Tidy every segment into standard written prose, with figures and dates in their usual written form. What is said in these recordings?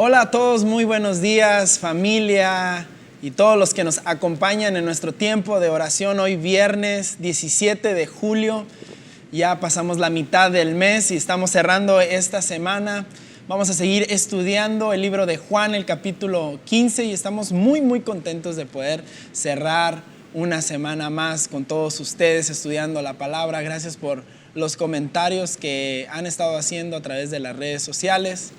Hola a todos, muy buenos días, familia y todos los que nos acompañan en nuestro tiempo de oración. Hoy viernes 17 de julio, ya pasamos la mitad del mes y estamos cerrando esta semana. Vamos a seguir estudiando el libro de Juan, el capítulo 15, y estamos muy contentos de poder cerrar una semana más con todos ustedes estudiando la palabra. Gracias por los comentarios que han estado haciendo a través de las redes sociales.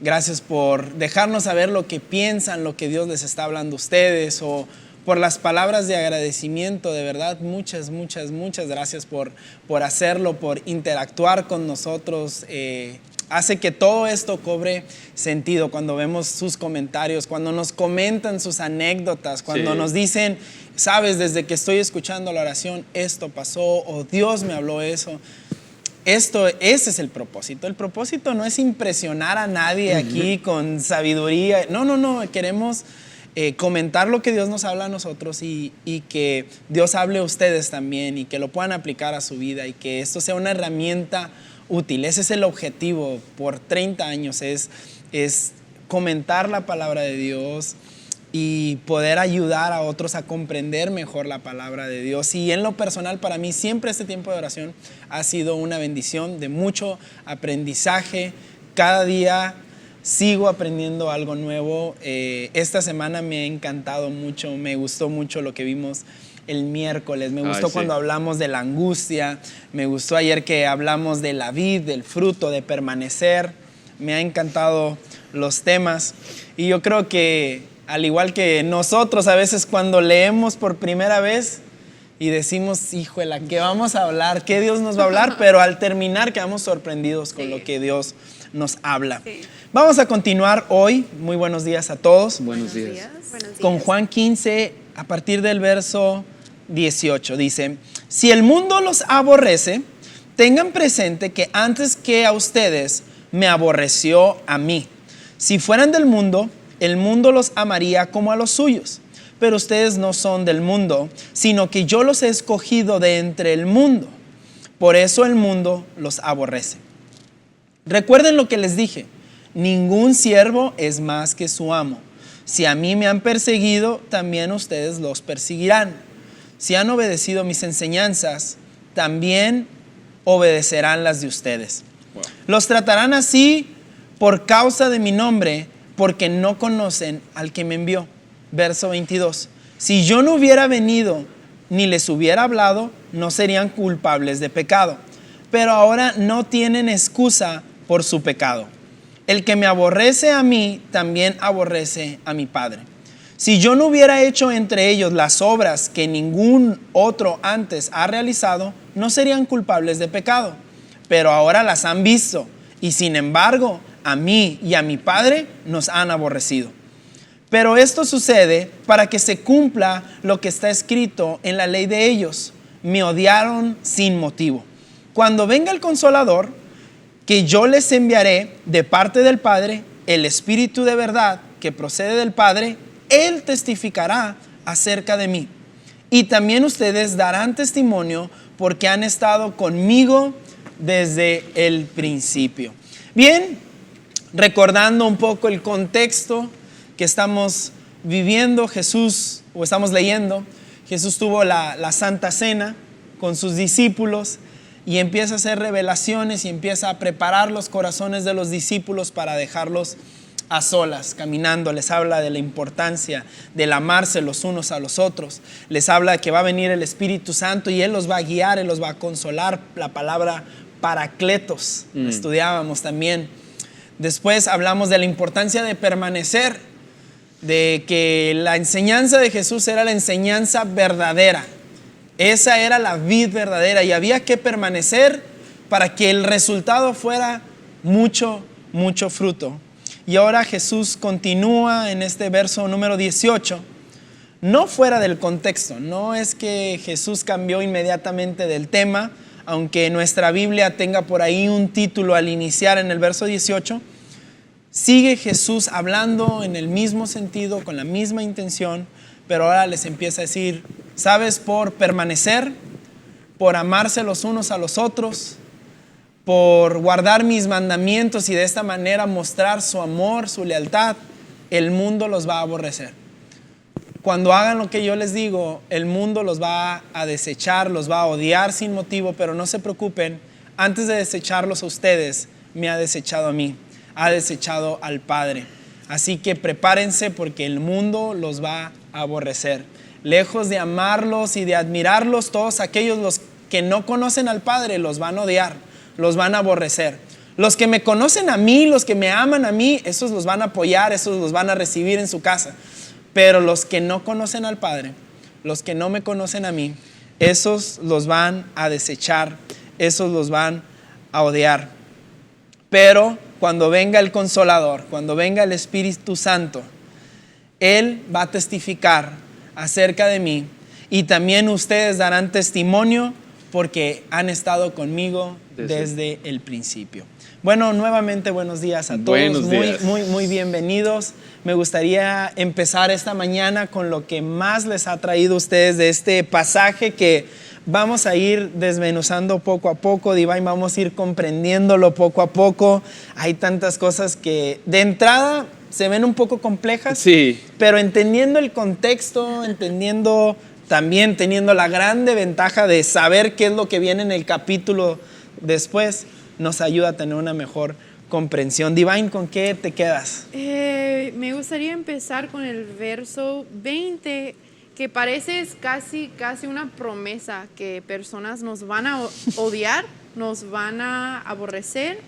Gracias por dejarnos saber lo que piensan, lo que Dios les está hablando a ustedes, o por las palabras de agradecimiento. De verdad, muchas gracias por hacerlo, por interactuar con nosotros. Hace que todo esto cobre sentido cuando vemos sus comentarios, cuando nos comentan sus anécdotas, cuando nos dicen, sabes, desde que estoy escuchando la oración, esto pasó, o Dios me habló eso. Ese es el propósito. El propósito no es impresionar a nadie aquí con sabiduría. No. Queremos comentar lo que Dios nos habla a nosotros y que Dios hable a ustedes también y que lo puedan aplicar a su vida y que esto sea una herramienta útil. Ese es el objetivo por 30 años, es comentar la palabra de Dios y poder ayudar a otros a comprender mejor la palabra de Dios. Y en lo personal, para mí siempre este tiempo de oración ha sido una bendición de mucho aprendizaje. Cada día sigo aprendiendo algo nuevo. Esta semana me ha encantado mucho, me gustó mucho lo que vimos el miércoles, me gustó cuando hablamos de la angustia, me gustó ayer que hablamos de la vid, del fruto, de permanecer. Me ha encantado los temas y yo creo que al igual que nosotros a veces cuando leemos por primera vez y decimos, híjole, ¿qué vamos a hablar? ¿Qué Dios nos va a hablar? Pero al terminar quedamos sorprendidos con lo que Dios nos habla. Vamos a continuar hoy. Muy buenos días a todos. Buenos días. Con Juan 15, a partir del verso 18. Dice, si el mundo los aborrece, tengan presente que antes que a ustedes me aborreció a mí. Si fueran del mundo, el mundo los amaría como a los suyos, pero ustedes no son del mundo, sino que yo los he escogido de entre el mundo. Por eso el mundo los aborrece. Recuerden lo que les dije, ningún siervo es más que su amo. Si a mí me han perseguido, también ustedes los perseguirán. Si han obedecido mis enseñanzas, también obedecerán las de ustedes. Wow. Los tratarán así por causa de mi nombre, porque no conocen al que me envió. Verso 22. Si yo no hubiera venido ni les hubiera hablado, no serían culpables de pecado. Pero ahora no tienen excusa por su pecado. El que me aborrece a mí, también aborrece a mi Padre. Si yo no hubiera hecho entre ellos las obras que ningún otro antes ha realizado, no serían culpables de pecado. Pero ahora las han visto y sin embargo, a mí y a mi Padre nos han aborrecido. Pero esto sucede para que se cumpla lo que está escrito en la ley de ellos. Me odiaron sin motivo. Cuando venga el Consolador, que yo les enviaré de parte del Padre, el Espíritu de verdad que procede del Padre, Él testificará acerca de mí. Y también ustedes darán testimonio porque han estado conmigo desde el principio. Bien, recordando un poco el contexto que estamos viviendo, estamos leyendo, Jesús tuvo la Santa Cena con sus discípulos y empieza a hacer revelaciones y empieza a preparar los corazones de los discípulos para dejarlos a solas, caminando. Les habla de la importancia del amarse los unos a los otros. Les habla de que va a venir el Espíritu Santo y Él los va a guiar, Él los va a consolar. La palabra paracletos, estudiábamos también. Después hablamos de la importancia de permanecer, de que la enseñanza de Jesús era la enseñanza verdadera. Esa era la vid verdadera y había que permanecer para que el resultado fuera mucho fruto. Y ahora Jesús continúa en este verso número 18, no fuera del contexto. No es que Jesús cambió inmediatamente del tema, aunque nuestra Biblia tenga por ahí un título al iniciar en el verso 18, sigue Jesús hablando en el mismo sentido, con la misma intención, pero ahora les empieza a decir, ¿sabes? Por permanecer, por amarse los unos a los otros, por guardar mis mandamientos y de esta manera mostrar su amor, su lealtad, el mundo los va a aborrecer. Cuando hagan lo que yo les digo, el mundo los va a desechar, los va a odiar sin motivo, pero no se preocupen, antes de desecharlos a ustedes, me ha desechado a mí, ha desechado al Padre. Así que prepárense porque el mundo los va a aborrecer. Lejos de amarlos y de admirarlos, todos aquellos los que no conocen al Padre los van a odiar, los van a aborrecer. Los que me conocen a mí, los que me aman a mí, esos los van a apoyar, esos los van a recibir en su casa. Pero los que no conocen al Padre, los que no me conocen a mí, esos los van a desechar, esos los van a odiar. Pero cuando venga el Consolador, cuando venga el Espíritu Santo, Él va a testificar acerca de mí y también ustedes darán testimonio porque han estado conmigo desde el principio. Bueno, nuevamente buenos días a todos. Buenos días. Muy bienvenidos. Me gustaría empezar esta mañana con lo que más les ha traído a ustedes de este pasaje que vamos a ir desmenuzando poco a poco, Divine, vamos a ir comprendiéndolo poco a poco. Hay tantas cosas que de entrada se ven un poco complejas, sí, pero entendiendo el contexto, entendiendo también, teniendo la grande ventaja de saber qué es lo que viene en el capítulo después, nos ayuda a tener una mejor comprensión. Divine, ¿con qué te quedas? Me gustaría empezar con el verso 20, que parece casi una promesa que personas nos van a odiar, nos van a aborrecer.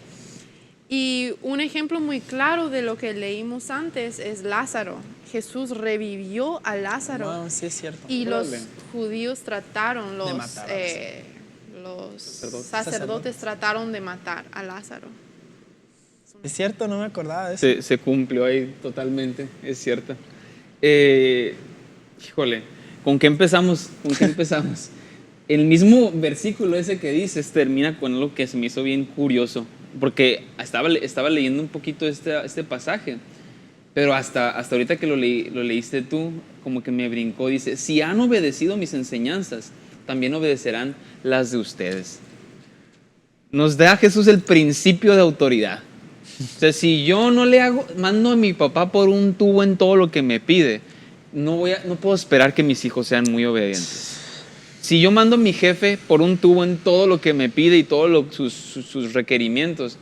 Y un ejemplo muy claro de lo que leímos antes es Lázaro. Jesús revivió a Lázaro. Wow, sí es cierto. Y los judíos trataron, los sacerdotes trataron de matar a Lázaro. Es cierto, no me acordaba de eso. se cumplió ahí totalmente, es cierto. Híjole, ¿con qué empezamos? El mismo versículo ese que dices termina con algo que se me hizo bien curioso, porque estaba leyendo un poquito este pasaje, pero hasta ahorita que lo leíste tú, como que me brincó. Dice, si han obedecido mis enseñanzas, también obedecerán las de ustedes. Nos da Jesús el principio de autoridad. O sea, si yo no mando a mi papá por un tubo en todo lo que me pide, no puedo esperar que mis hijos sean muy obedientes. Si yo mando a mi jefe por un tubo en todo lo que me pide y todos sus requerimientos,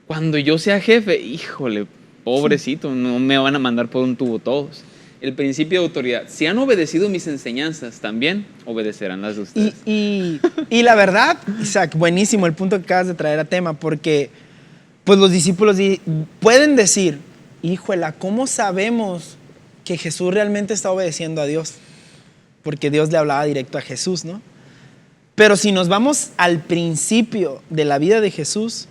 cuando yo sea jefe, híjole, pobrecito, no me van a mandar por un tubo todos. El principio de autoridad. Si han obedecido mis enseñanzas, también obedecerán las de ustedes. Y la verdad, Isaac, buenísimo el punto que acabas de traer a tema, porque pues los discípulos pueden decir, híjola, ¿cómo sabemos que Jesús realmente está obedeciendo a Dios? Porque Dios le hablaba directo a Jesús, ¿no? Pero si nos vamos al principio de la vida de Jesús,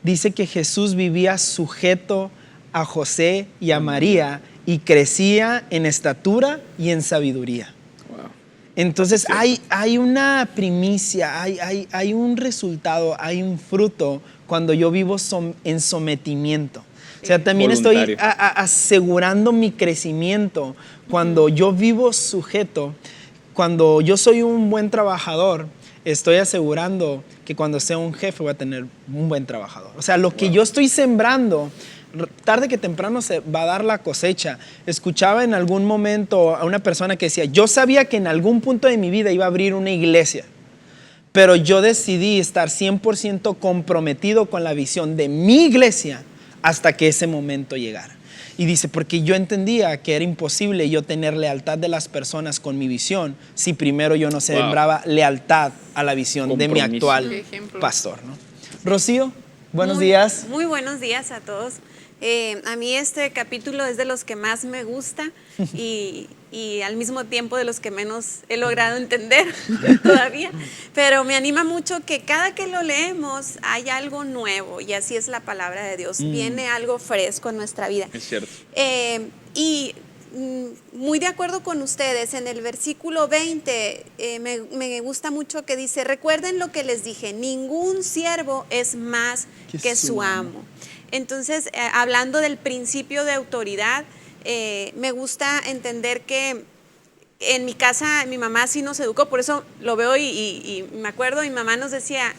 dice que Jesús vivía sujeto a José y a María y crecía en estatura y en sabiduría. Wow. Entonces hay una primicia, hay un resultado, hay un fruto cuando yo vivo en sometimiento. O sea, también voluntario. Estoy asegurando mi crecimiento cuando yo vivo sujeto. Cuando yo soy un buen trabajador, estoy asegurando que cuando sea un jefe voy a tener un buen trabajador. O sea, lo que yo estoy sembrando, tarde que temprano se va a dar la cosecha. Escuchaba en algún momento a una persona que decía, yo sabía que en algún punto de mi vida iba a abrir una iglesia, pero yo decidí estar 100% comprometido con la visión de mi iglesia hasta que ese momento llegara. Y dice, porque yo entendía que era imposible yo tener lealtad de las personas con mi visión si primero yo no sembraba lealtad a la visión de mi actual pastor, ¿no? Rocío, buenos días. Muy buenos días a todos. A mí este capítulo es de los que más me gusta y al mismo tiempo de los que menos he logrado entender todavía, pero me anima mucho que cada que lo leemos hay algo nuevo y así es la palabra de Dios, viene algo fresco en nuestra vida. Es cierto. Muy de acuerdo con ustedes, en el versículo 20 me gusta mucho que dice, recuerden lo que les dije, ningún siervo es más que su amo. Entonces, hablando del principio de autoridad, me gusta entender que en mi casa mi mamá sí nos educó, por eso lo veo y me acuerdo, mi mamá nos decía,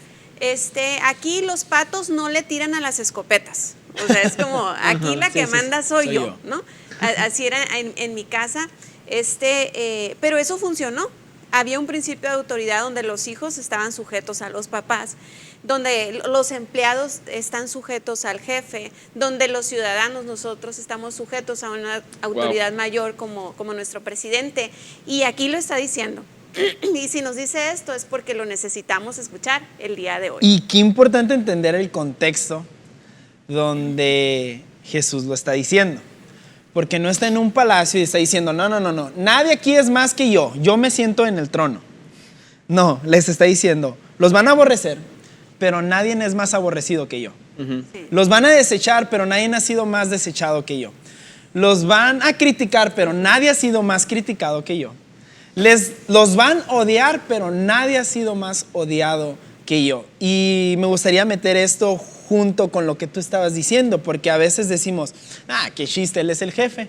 aquí los patos no le tiran a las escopetas. O sea, es como, aquí la que manda soy yo, ¿no? Así era en mi casa, pero eso funcionó. Había un principio de autoridad donde los hijos estaban sujetos a los papás, donde los empleados están sujetos al jefe, donde los ciudadanos, nosotros estamos sujetos a una autoridad mayor como nuestro presidente. Y aquí lo está diciendo. Y si nos dice esto es porque lo necesitamos escuchar el día de hoy. Y qué importante entender el contexto donde Jesús lo está diciendo. Porque no está en un palacio y está diciendo, no, nadie aquí es más que yo me siento en el trono. No, les está diciendo, los van a aborrecer, pero nadie es más aborrecido que yo. Sí. Los van a desechar, pero nadie ha sido más desechado que yo. Los van a criticar, pero nadie ha sido más criticado que yo. Los van a odiar, pero nadie ha sido más odiado que yo. Y me gustaría meter esto junto con lo que tú estabas diciendo, porque a veces decimos, qué chiste, él es el jefe.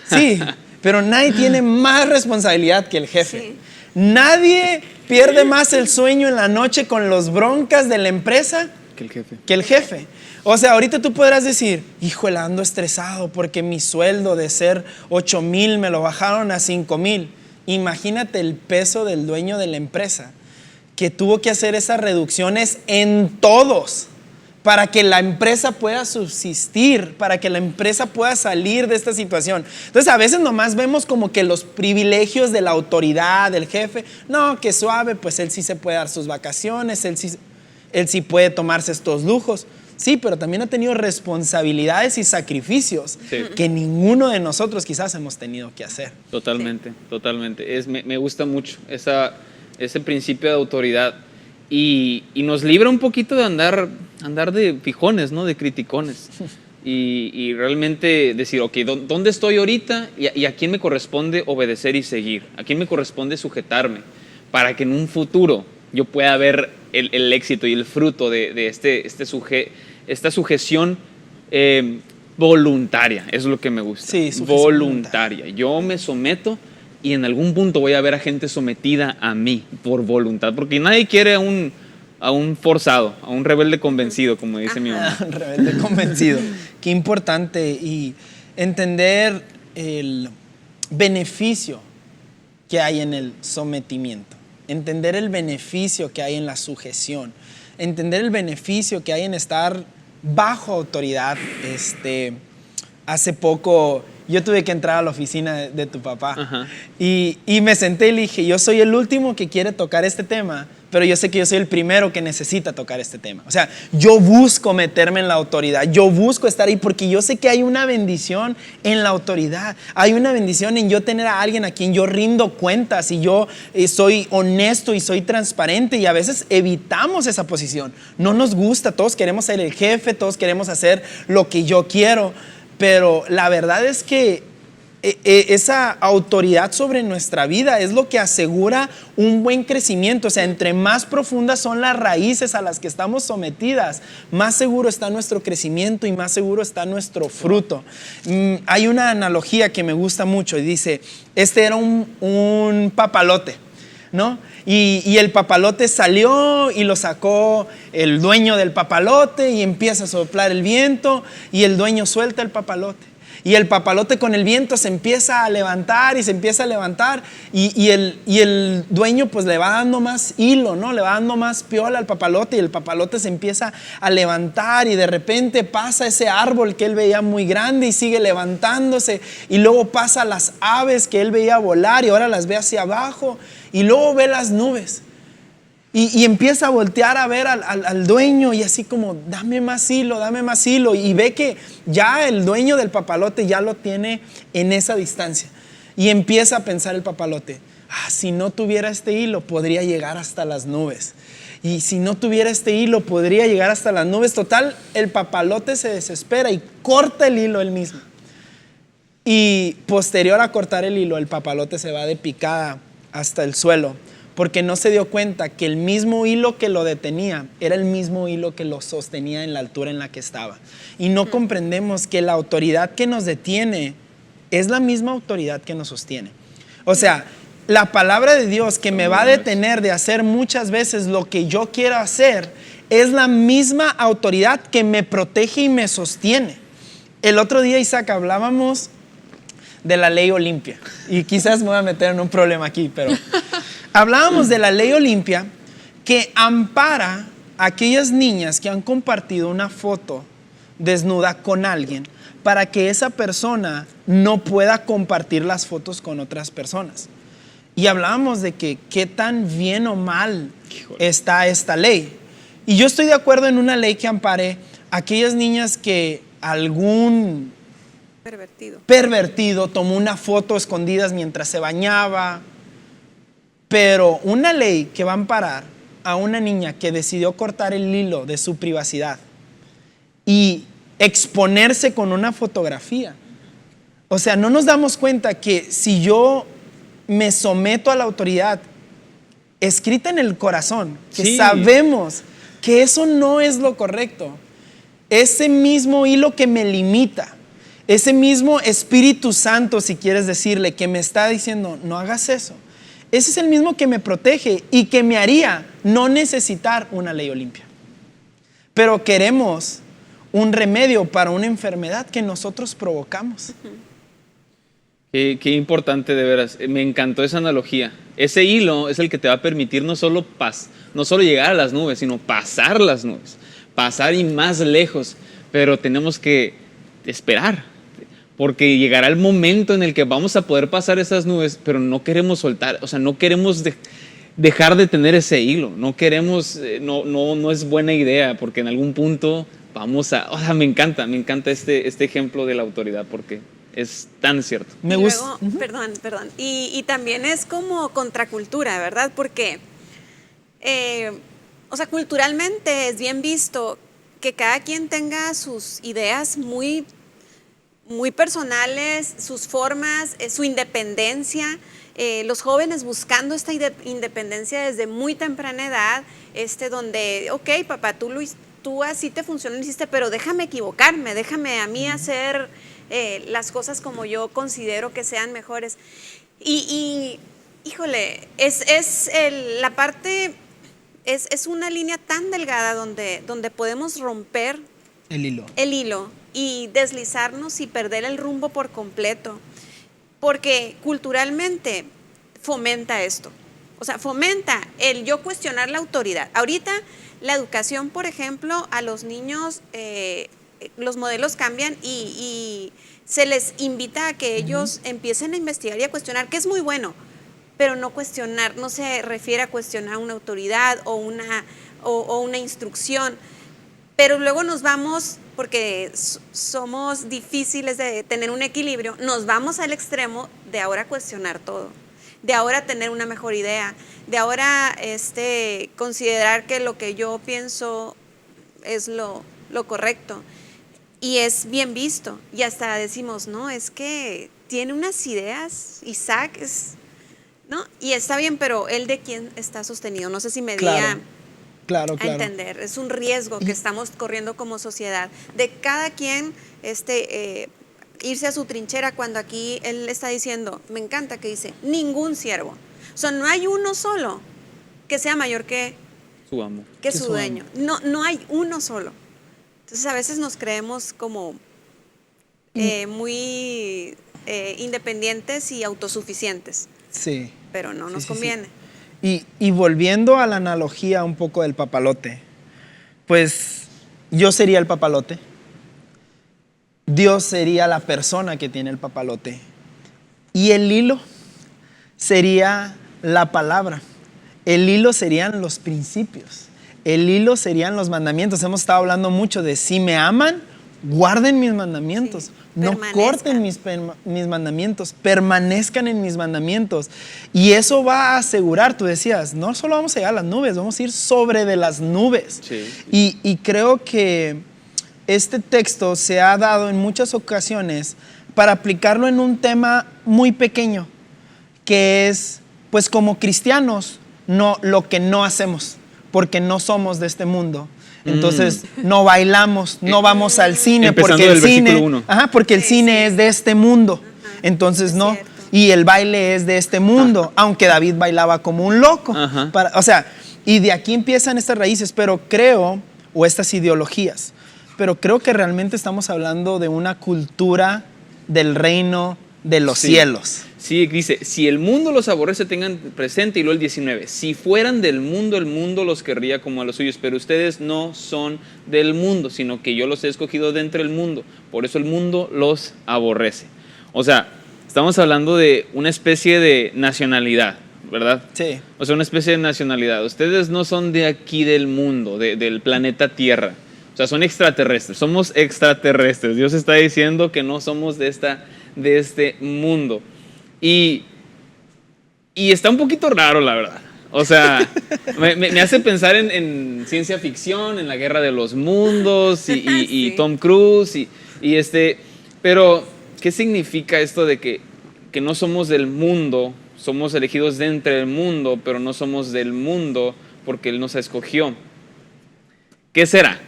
Sí, pero nadie tiene más responsabilidad que el jefe. Sí. Nadie pierde más el sueño en la noche con los broncas de la empresa que el jefe. O sea, ahorita tú podrás decir, híjole, ando estresado porque mi sueldo de ser 8,000 me lo bajaron a 5,000. Imagínate el peso del dueño de la empresa, que tuvo que hacer esas reducciones en todos para que la empresa pueda subsistir, para que la empresa pueda salir de esta situación. Entonces a veces nomás vemos como que los privilegios de la autoridad, del jefe, no, que suave, pues él sí se puede dar sus vacaciones, él sí puede tomarse estos lujos. Sí, pero también ha tenido responsabilidades y sacrificios que ninguno de nosotros quizás hemos tenido que hacer. Totalmente. Me gusta mucho ese principio de autoridad y nos libra un poquito de andar de fijones, ¿no? De criticones. Y realmente decir, ok, ¿dónde estoy ahorita? Y a quién me corresponde obedecer y seguir. ¿A quién me corresponde sujetarme? Para que en un futuro yo pueda ver el éxito y el fruto de esta sujeción voluntaria. Es lo que me gusta. Sí, voluntaria. Yo me someto y en algún punto voy a ver a gente sometida a mí por voluntad. Porque nadie quiere a un forzado, a un rebelde convencido, como dice mi mamá. Un rebelde convencido. Qué importante. Y entender el beneficio que hay en el sometimiento. Entender el beneficio que hay en la sujeción. Entender el beneficio que hay en estar bajo autoridad. Hace poco yo tuve que entrar a la oficina de tu papá. Y me senté y le dije, yo soy el último que quiere tocar este tema, pero yo sé que yo soy el primero que necesita tocar este tema. O sea, yo busco meterme en la autoridad, yo busco estar ahí porque yo sé que hay una bendición en la autoridad. Hay una bendición en yo tener a alguien a quien yo rindo cuentas y yo soy honesto y soy transparente, y a veces evitamos esa posición. No nos gusta, todos queremos ser el jefe, todos queremos hacer lo que yo quiero, pero la verdad es que esa autoridad sobre nuestra vida es lo que asegura un buen crecimiento. O sea, entre más profundas son las raíces a las que estamos sometidas, más seguro está nuestro crecimiento y más seguro está nuestro fruto. Hay una analogía que me gusta mucho y dice, era un papalote, ¿no? Y el papalote salió y lo sacó el dueño del papalote y empieza a soplar el viento y el dueño suelta el papalote. Y el papalote con el viento se empieza a levantar y se empieza a levantar y el dueño pues le va dando más hilo, ¿no? Le va dando más piola al papalote y el papalote se empieza a levantar y de repente pasa ese árbol que él veía muy grande y sigue levantándose y luego pasa las aves que él veía volar y ahora las ve hacia abajo y luego ve las nubes. Y empieza a voltear a ver al dueño y así como, dame más hilo. Y ve que ya el dueño del papalote ya lo tiene en esa distancia. Y empieza a pensar el papalote, si no tuviera este hilo podría llegar hasta las nubes. Y si no tuviera este hilo podría llegar hasta las nubes. Total, el papalote se desespera y corta el hilo él mismo. Y posterior a cortar el hilo, el papalote se va de picada hasta el suelo, porque no se dio cuenta que el mismo hilo que lo detenía era el mismo hilo que lo sostenía en la altura en la que estaba. Y no comprendemos que la autoridad que nos detiene es la misma autoridad que nos sostiene. O sea, la palabra de Dios que me va a detener de hacer muchas veces lo que yo quiero hacer es la misma autoridad que me protege y me sostiene. El otro día, Isaac, hablábamos de la ley Olimpia. Y quizás me voy a meter en un problema aquí, pero hablábamos de la ley Olimpia que ampara a aquellas niñas que han compartido una foto desnuda con alguien para que esa persona no pueda compartir las fotos con otras personas. Y hablábamos de que qué tan bien o mal está esta ley. Y yo estoy de acuerdo en una ley que ampare a aquellas niñas que algún pervertido tomó una foto escondidas mientras se bañaba. Pero una ley que va a amparar a una niña que decidió cortar el hilo de su privacidad y exponerse con una fotografía. O sea, no nos damos cuenta que si yo me someto a la autoridad escrita en el corazón, que sabemos que eso no es lo correcto, ese mismo hilo que me limita, ese mismo Espíritu Santo, si quieres decirle, que me está diciendo, no hagas eso, ese es el mismo que me protege y que me haría no necesitar una ley Olimpia. Pero queremos un remedio para una enfermedad que nosotros provocamos. Qué importante, de veras. Me encantó esa analogía. Ese hilo es el que te va a permitir no solo llegar a las nubes, sino pasar las nubes. Pasar y más lejos. Pero tenemos que esperar. Porque llegará el momento en el que vamos a poder pasar esas nubes, pero no queremos soltar. O sea, no queremos dejar de tener ese hilo. No queremos, no es buena idea, porque en algún punto vamos a... O sea, me encanta este ejemplo de la autoridad, porque es tan cierto. Me gusta. Perdón. Y también es como contracultura, ¿verdad? Porque, o sea, culturalmente es bien visto que cada quien tenga sus ideas muy personales, sus formas, su independencia. Los jóvenes buscando esta independencia desde muy temprana edad, donde, ok, papá, tú así te funciona, hiciste, pero déjame equivocarme, déjame a mí hacer las cosas como yo considero que sean mejores. Y híjole, la parte, es una línea tan delgada donde podemos romper el hilo y deslizarnos y perder el rumbo por completo, porque culturalmente fomenta esto. O sea, fomenta el yo cuestionar la autoridad. Ahorita la educación, por ejemplo, a los niños, los modelos cambian y se les invita a que ellos empiecen a investigar y a cuestionar, que es muy bueno, pero no cuestionar, no se refiere a cuestionar una autoridad o una instrucción. Pero luego nos vamos, porque somos difíciles de tener un equilibrio, nos vamos al extremo de ahora cuestionar todo, de ahora tener una mejor idea, de ahora considerar que lo que yo pienso es lo correcto. Y es bien visto. Y hasta decimos, no, es que tiene unas ideas, Isaac, ¿no? Y está bien, pero ¿él de quién está sostenido? No sé si me di a entender. Es un riesgo que estamos corriendo como sociedad, de cada quien irse a su trinchera, cuando aquí él está diciendo, me encanta que dice, ningún siervo. O sea, no hay uno solo que sea mayor que su amo, que su dueño. No hay uno solo. Entonces a veces nos creemos como muy independientes y autosuficientes. Sí. Pero no nos conviene. Sí. Y volviendo a la analogía un poco del papalote, pues yo sería el papalote. Dios sería la persona que tiene el papalote. Y el hilo sería la palabra. El hilo serían los principios. El hilo serían los mandamientos. Hemos estado hablando mucho de si me aman, guarden mis mandamientos. Sí, no corten mis mandamientos, permanezcan en mis mandamientos. Y eso va a asegurar, tú decías, no solo vamos a llegar a las nubes, vamos a ir sobre de las nubes. Sí. Y creo que este texto se ha dado en muchas ocasiones para aplicarlo en un tema muy pequeño, que es, pues como cristianos, lo que no hacemos, porque no somos de este mundo. Entonces no bailamos, no vamos al cine, porque el cine es de este mundo. Entonces no. y el baile es de este mundo, aunque David bailaba como un loco. Ajá. O sea, y de aquí empiezan estas raíces, pero creo, o estas ideologías, pero creo que realmente estamos hablando de una cultura del reino de los cielos. Sí, dice, si el mundo los aborrece, tengan presente, y luego el 19, si fueran del mundo, el mundo los querría como a los suyos, pero ustedes no son del mundo, sino que yo los he escogido de entre el mundo, por eso el mundo los aborrece. O sea, estamos hablando de una especie de nacionalidad, ¿verdad? Sí. O sea, una especie de nacionalidad. Ustedes no son de aquí del mundo, del planeta Tierra. O sea, son extraterrestres, somos extraterrestres. Dios está diciendo que no somos de este mundo. Y está un poquito raro, la verdad. O sea, me hace pensar en ciencia ficción, en la guerra de los mundos y Sí. Tom Cruise pero ¿qué significa esto de que no somos del mundo? Somos elegidos de entre el mundo, pero no somos del mundo porque Él nos escogió. ¿Qué será?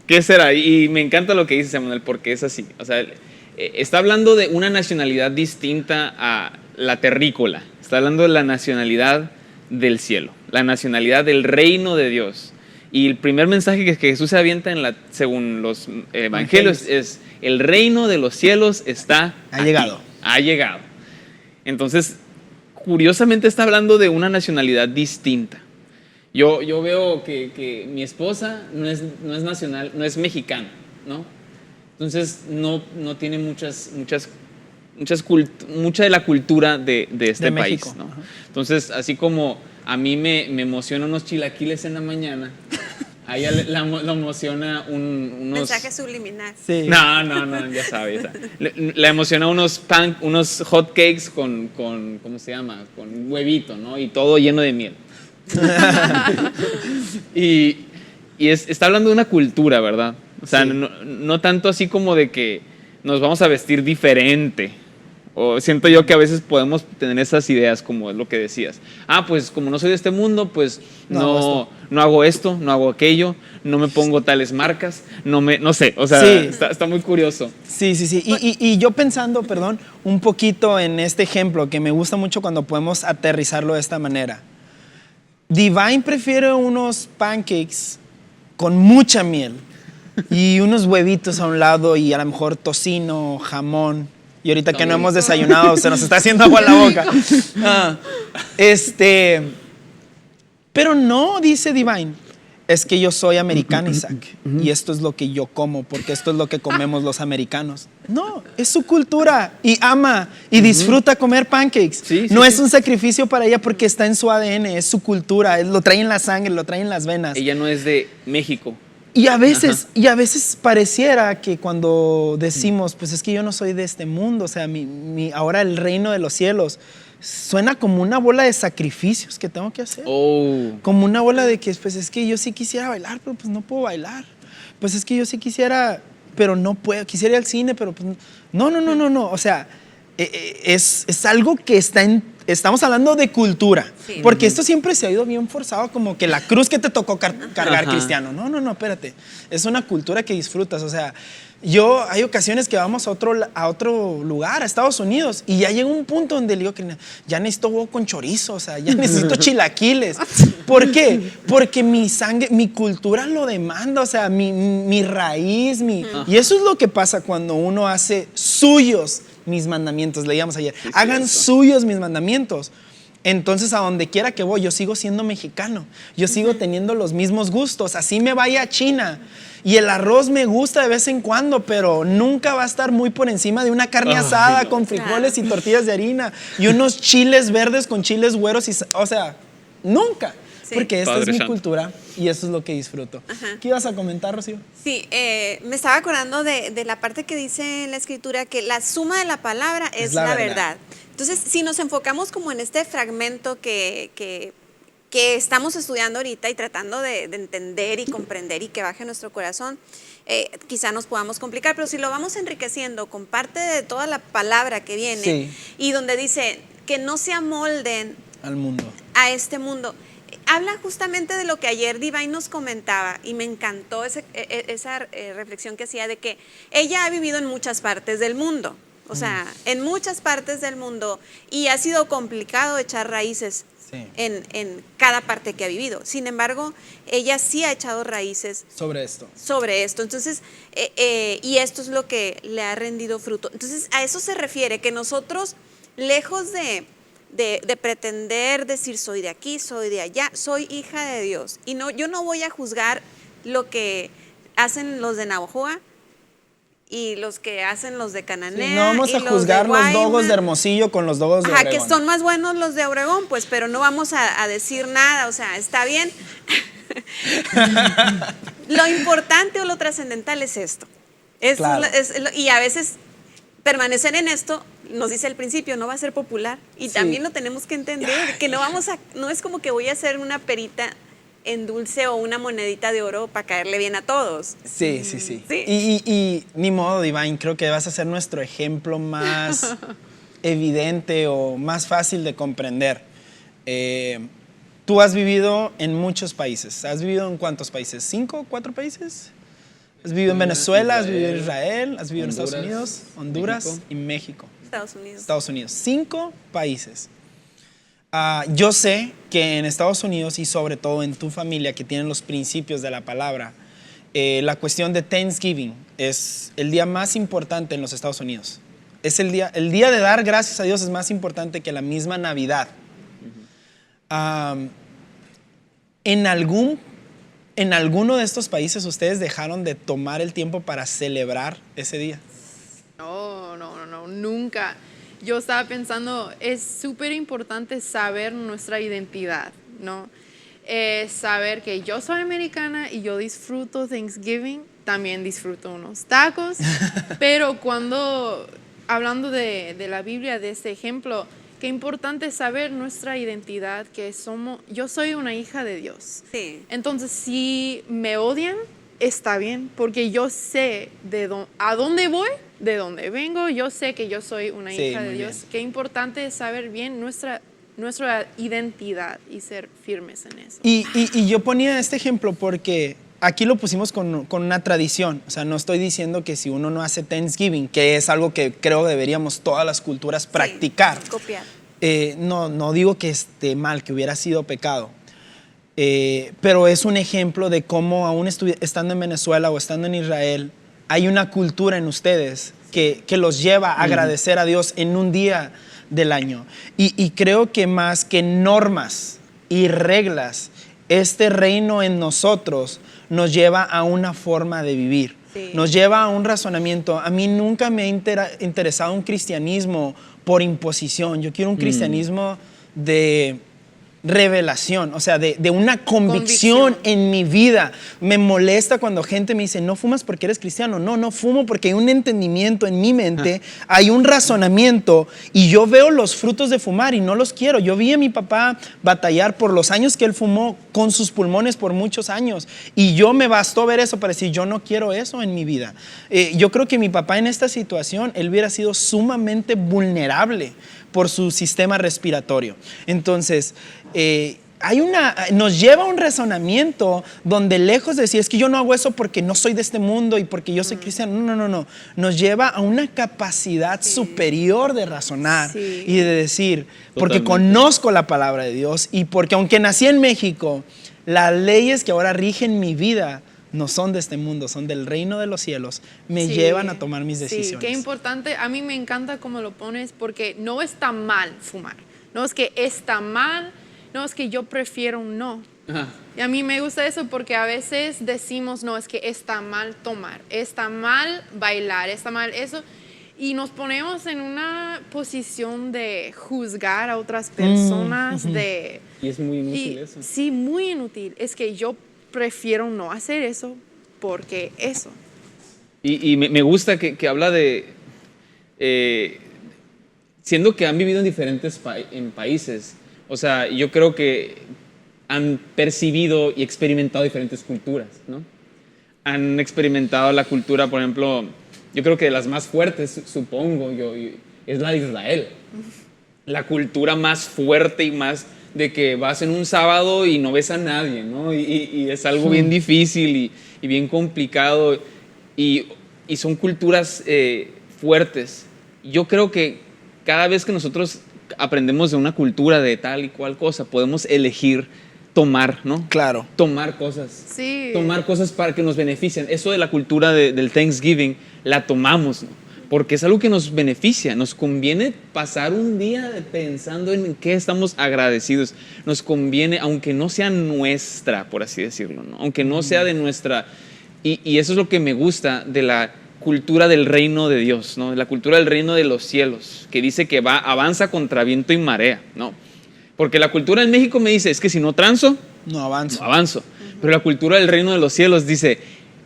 ¿Qué será? Y me encanta lo que dice Samuel, porque es así. O sea, está hablando de una nacionalidad distinta a la terrícola. Está hablando de la nacionalidad del cielo, la nacionalidad del reino de Dios. Y el primer mensaje que Jesús se avienta según los evangelios es: el reino de los cielos está Ha llegado. Ha llegado. Entonces, curiosamente está hablando de una nacionalidad distinta. Yo veo que mi esposa no es nacional, no es mexicana, ¿no? Entonces no tiene mucha de la cultura de este De país, México. ¿no? Entonces, así como a mí me emociona unos chilaquiles en la mañana, a ella la emociona unos... Mensaje subliminal. Sí. No, ya sabes. Le emociona unos hot cakes con ¿cómo se llama? Con huevito, ¿no? Y todo lleno de miel. Está hablando de una cultura, ¿verdad? O sea, Sí. no tanto así como de que nos vamos a vestir diferente. O siento yo que a veces podemos tener esas ideas, como es lo que decías. Pues como no soy de este mundo, pues no hago esto, no hago aquello, no me pongo tales marcas, no sé, o sea, Sí. está muy curioso. Sí. Y yo pensando, perdón, un poquito en este ejemplo que me gusta mucho cuando podemos aterrizarlo de esta manera. Divine prefiere unos pancakes con mucha miel y unos huevitos a un lado y a lo mejor tocino, jamón. Y ahorita que no hemos desayunado, se nos está haciendo agua en la boca. Pero no, dice Divine, es que yo soy americano, Isaac, y esto es lo que yo como, porque esto es lo que comemos los americanos. No, es su cultura y ama y disfruta comer pancakes. Sí, no sí, es un sacrificio para ella porque está en su ADN, es su cultura, lo trae en la sangre, lo trae en las venas. Ella no es de México. Y a veces pareciera que cuando decimos, pues es que yo no soy de este mundo, o sea, ahora el reino de los cielos, suena como una bola de sacrificios que tengo que hacer. Como una bola de que, pues es que yo sí quisiera bailar, pero pues no puedo bailar. Pues es que yo sí quisiera, pero no puedo. Quisiera ir al cine, pero pues no. O sea, es algo que estamos hablando de cultura. Sí. Porque esto siempre se ha ido bien forzado, como que la cruz que te tocó cargar, Ajá. cristiano. No, espérate. Es una cultura que disfrutas. O sea, hay ocasiones que vamos a otro lugar, a Estados Unidos, y ya llega un punto donde le digo que ya necesito huevo con chorizo, o sea, ya necesito chilaquiles. ¿Por qué? Porque mi sangre, mi cultura lo demanda, o sea, mi raíz, y eso es lo que pasa cuando uno hace suyos mis mandamientos, leíamos ayer. Sí, Hagan cierto. suyos mis mandamientos. Entonces, a donde quiera que voy, yo sigo siendo mexicano. Yo sigo teniendo los mismos gustos. Así me vaya a China. Y el arroz me gusta de vez en cuando, pero nunca va a estar muy por encima de una carne asada no. con frijoles y tortillas de harina y unos chiles verdes con chiles güeros. O sea, nunca. Sí. Porque esta Padre es mi santo. cultura y eso es lo que disfruto. Ajá. ¿Qué ibas a comentar, Rocío? Sí, me estaba acordando de la parte que dice en la escritura que la suma de la palabra es la verdad. Entonces, si nos enfocamos como en este fragmento que estamos estudiando ahorita y tratando de entender y comprender y que baje a nuestro corazón, quizá nos podamos complicar, pero si lo vamos enriqueciendo con parte de toda la palabra que viene, Sí. y donde dice que no se amolden Al mundo. a este mundo, habla justamente de lo que ayer Divine nos comentaba y me encantó esa reflexión que hacía de que ella ha vivido en muchas partes del mundo. O sea, en muchas partes del mundo, y ha sido complicado echar raíces Sí. en cada parte que ha vivido. Sin embargo, ella sí ha echado raíces Sobre esto. sobre esto. Entonces, y esto es lo que le ha rendido fruto. Entonces, a eso se refiere, que nosotros, lejos de pretender decir soy de aquí, soy de allá, soy hija de Dios. Y no, yo no voy a juzgar lo que hacen los de Navojoa y los que hacen los de Cananea. Sí, no vamos y a juzgar los dogos Guaymas. de Hermosillo con los dogos de Ajá, Obregón. que son más buenos los de Obregón, pues, pero no vamos a decir nada, o sea, está bien. Lo importante o lo trascendental es esto. Claro. Y a veces permanecer en esto, nos dice el principio, no va a ser popular. Y Sí. también lo tenemos que entender, que no es como que voy a hacer una perita en dulce o una monedita de oro para caerle bien a todos. Sí. Sí. Y ni modo, Divine, creo que vas a ser nuestro ejemplo más evidente o más fácil de comprender. Tú has vivido en muchos países. ¿Has vivido en cuántos países? ¿5, 4 países? ¿Has vivido en Venezuela? ¿Has vivido en Israel? ¿Has vivido en Estados Unidos? Honduras México. y México. Estados Unidos. 5 países. Yo sé que en Estados Unidos y sobre todo en tu familia que tienen los principios de la palabra, la cuestión de Thanksgiving es el día más importante en los Estados Unidos. Es el día de dar gracias a Dios es más importante que la misma Navidad. ¿En alguno de estos países ustedes dejaron de tomar el tiempo para celebrar ese día? No, nunca. Yo estaba pensando, es súper importante saber nuestra identidad, ¿no? Saber que yo soy americana y yo disfruto Thanksgiving, también disfruto unos tacos, pero hablando de la Biblia, de este ejemplo, qué importante saber nuestra identidad, que yo soy una hija de Dios. Sí. Entonces, si me odian, está bien, porque yo sé a dónde voy, de dónde vengo, yo sé que yo soy una hija de muy Dios. bien. Qué importante es saber bien nuestra identidad y ser firmes en eso. Y yo ponía este ejemplo porque aquí lo pusimos con una tradición. O sea, no estoy diciendo que si uno no hace Thanksgiving, que es algo que creo deberíamos todas las culturas practicar. Sí, copiar. No digo que esté mal, que hubiera sido pecado. Pero es un ejemplo de cómo aún estando en Venezuela o estando en Israel, hay una cultura en ustedes que los lleva a agradecer a Dios en un día del año. Y creo que más que normas y reglas, este reino en nosotros nos lleva a una forma de vivir. Sí. Nos lleva a un razonamiento. A mí nunca me ha interesado un cristianismo por imposición. Yo quiero un cristianismo de revelación, o sea, de una convicción en mi vida. Me molesta cuando gente me dice, no fumas porque eres cristiano. No fumo porque hay un entendimiento en mi mente, hay un razonamiento y yo veo los frutos de fumar y no los quiero. Yo vi a mi papá batallar por los años que él fumó con sus pulmones por muchos años y yo me bastó ver eso para decir, yo no quiero eso en mi vida. Yo creo que mi papá en esta situación, él hubiera sido sumamente vulnerable por su sistema respiratorio. Entonces, nos lleva a un razonamiento donde lejos de decir, es que yo no hago eso porque no soy de este mundo y porque yo soy cristiano. No. Nos lleva a una capacidad superior de razonar y de decir, porque conozco la palabra de Dios y porque aunque nací en México, las leyes que ahora rigen mi vida no son de este mundo, son del reino de los cielos, me llevan a tomar mis decisiones. Sí, qué importante. A mí me encanta cómo lo pones porque no está mal fumar. No es que está mal, no es que yo prefiero un no. Ajá. Y a mí me gusta eso porque a veces decimos, no, es que está mal tomar, está mal bailar, está mal eso. Y nos ponemos en una posición de juzgar a otras personas. Y es muy inútil eso. Sí, muy inútil. Es que yo prefiero no hacer eso porque eso. Y me gusta que habla de, siendo que han vivido en diferentes países, o sea, yo creo que han percibido y experimentado diferentes culturas, ¿no? Han experimentado la cultura, por ejemplo, yo creo que de las más fuertes, supongo yo, es la de Israel. La cultura más fuerte y más de que vas en un sábado y no ves a nadie, ¿no? Y es algo bien difícil y bien complicado. Y son culturas fuertes. yo creo que cada vez que nosotros aprendemos de una cultura de tal y cual cosa, podemos elegir tomar, ¿no? Claro. Tomar cosas. Sí. Tomar cosas para que nos beneficien. Eso de la cultura del Thanksgiving, la tomamos, ¿no? Porque es algo que nos beneficia. Nos conviene pasar un día pensando en qué estamos agradecidos. Nos conviene, aunque no sea nuestra, por así decirlo, ¿no? Aunque no sea de nuestra... Y eso es lo que me gusta de la cultura del reino de Dios, ¿no? La cultura del reino de los cielos, que dice que avanza contra viento y marea, ¿no? Porque la cultura en México me dice, es que si no transo, No avanzo. no avanzo. Pero la cultura del reino de los cielos dice,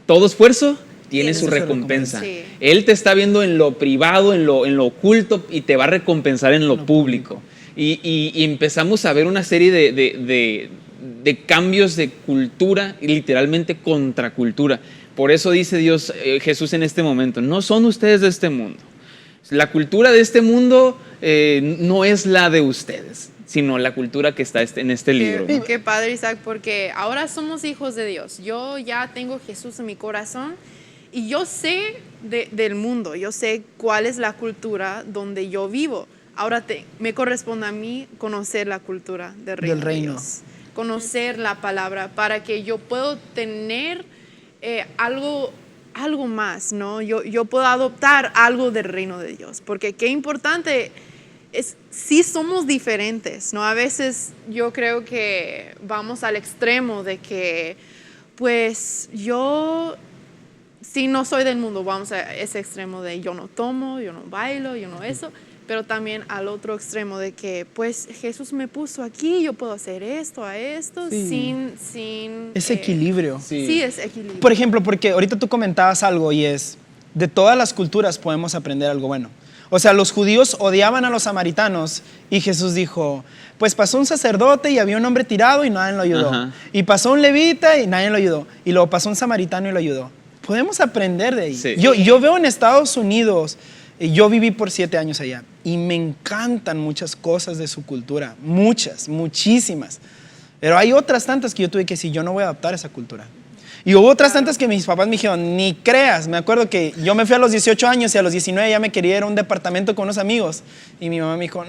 todo esfuerzo tiene su su recompensa. Sí. Él te está viendo en lo privado, en lo oculto, y te va a recompensar en lo público. Y empezamos a ver una serie de cambios de cultura, y literalmente contracultura. Por eso dice Dios, Jesús en este momento, no son ustedes de este mundo. La cultura de este mundo no es la de ustedes, sino la cultura que está en este libro, ¿no? Qué padre, Isaac, porque ahora somos hijos de Dios. Yo ya tengo Jesús en mi corazón y yo sé del mundo, yo sé cuál es la cultura donde yo vivo. Ahora me corresponde a mí conocer la cultura del reino. De Dios, conocer la palabra para que yo pueda tener algo más, ¿no? Yo puedo adoptar algo del reino de Dios, porque qué importante es, sí somos diferentes, ¿no? A veces yo creo que vamos al extremo de que, pues yo, si no soy del mundo, vamos a ese extremo de yo no tomo, yo no bailo, yo no eso, pero también al otro extremo de que, pues Jesús me puso aquí, yo puedo hacer esto, sin... Es equilibrio. Sí, es equilibrio. Por ejemplo, porque ahorita tú comentabas algo y es, de todas las culturas podemos aprender algo bueno. O sea, los judíos odiaban a los samaritanos y Jesús dijo, pues pasó un sacerdote y había un hombre tirado y nadie lo ayudó. Ajá. Y pasó un levita y nadie lo ayudó. Y luego pasó un samaritano y lo ayudó. Podemos aprender de ahí. Sí. Yo veo en Estados Unidos, yo viví por 7 años allá y me encantan muchas cosas de su cultura. Muchísimas. Pero hay otras tantas que yo tuve que decir, yo no voy a adaptar esa cultura. Y hubo otras tantas que mis papás me dijeron, ni creas. Me acuerdo que yo me fui a los 18 años y a los 19 ya me quería ir a un departamento con unos amigos. Y mi mamá me dijo,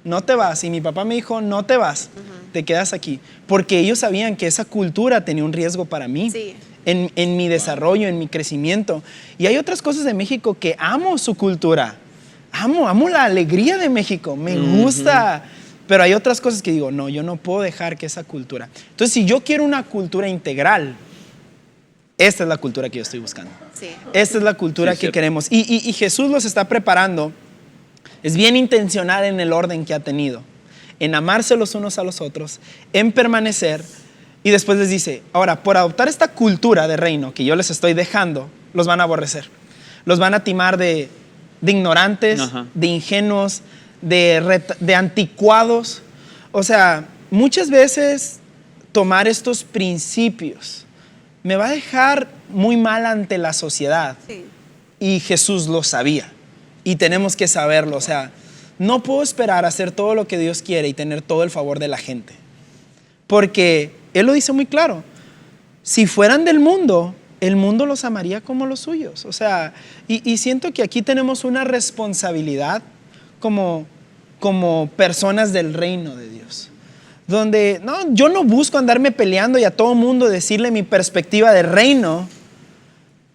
no te vas. Y mi papá me dijo, no te vas, te quedas aquí. Porque ellos sabían que esa cultura tenía un riesgo para mí. Sí. En mi desarrollo, en mi crecimiento. Y hay otras cosas de México que amo su cultura. Amo la alegría de México. Me gusta. Pero hay otras cosas que digo, no, yo no puedo dejar que esa cultura. Entonces, si yo quiero una cultura integral, esta es la cultura que yo estoy buscando. Sí. Esta es la cultura que queremos. Y Jesús los está preparando. Es bien intencional en el orden que ha tenido. En amarse los unos a los otros, en permanecer. Y después les dice, ahora, por adoptar esta cultura de reino que yo les estoy dejando, los van a aborrecer. Los van a timar de ignorantes, de ingenuos, de anticuados. O sea, muchas veces tomar estos principios me va a dejar muy mal ante la sociedad. Sí. Y Jesús lo sabía. Y tenemos que saberlo. O sea, no puedo esperar a hacer todo lo que Dios quiere y tener todo el favor de la gente. Porque Él lo dice muy claro. Si fueran del mundo, el mundo los amaría como los suyos. O sea, y siento que aquí tenemos una responsabilidad como personas del reino de Dios. Donde yo no busco andarme peleando y a todo mundo decirle mi perspectiva de reino,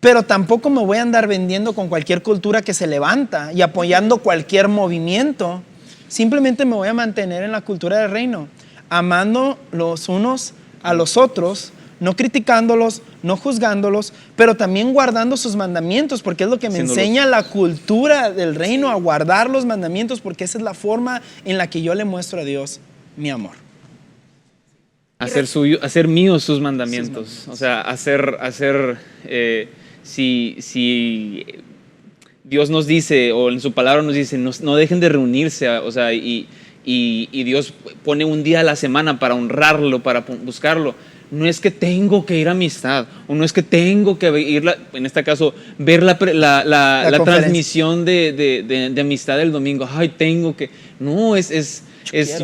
pero tampoco me voy a andar vendiendo con cualquier cultura que se levanta y apoyando cualquier movimiento. Simplemente me voy a mantener en la cultura del reino, amando los unos a los otros, no criticándolos, no juzgándolos, pero también guardando sus mandamientos, porque es lo que me enseña la cultura del reino, a guardar los mandamientos, porque esa es la forma en la que yo le muestro a Dios mi amor. Hacer míos sus mandamientos. O sea, si Dios nos dice, o en su palabra nos dice, no dejen de reunirse, o sea, y Dios pone un día a la semana para honrarlo, para buscarlo. no es que tengo que ir a amistad, o no es que tengo que ir, en este caso, ver la transmisión de amistad del domingo. Ay, tengo que. No,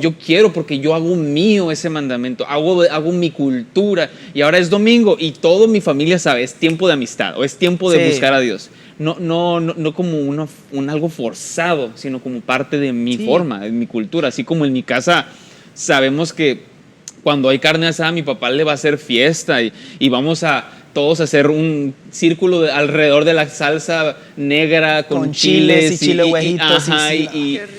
yo quiero porque yo hago mío ese mandamiento, hago mi cultura. Y ahora es domingo y toda mi familia sabe, es tiempo de amistad o es tiempo de buscar a Dios. No como algo forzado, sino como parte de mi forma, de mi cultura. Así como en mi casa sabemos que cuando hay carne asada, mi papá le va a hacer fiesta y vamos a todos a hacer un círculo alrededor de la salsa negra con chiles y chile huejitos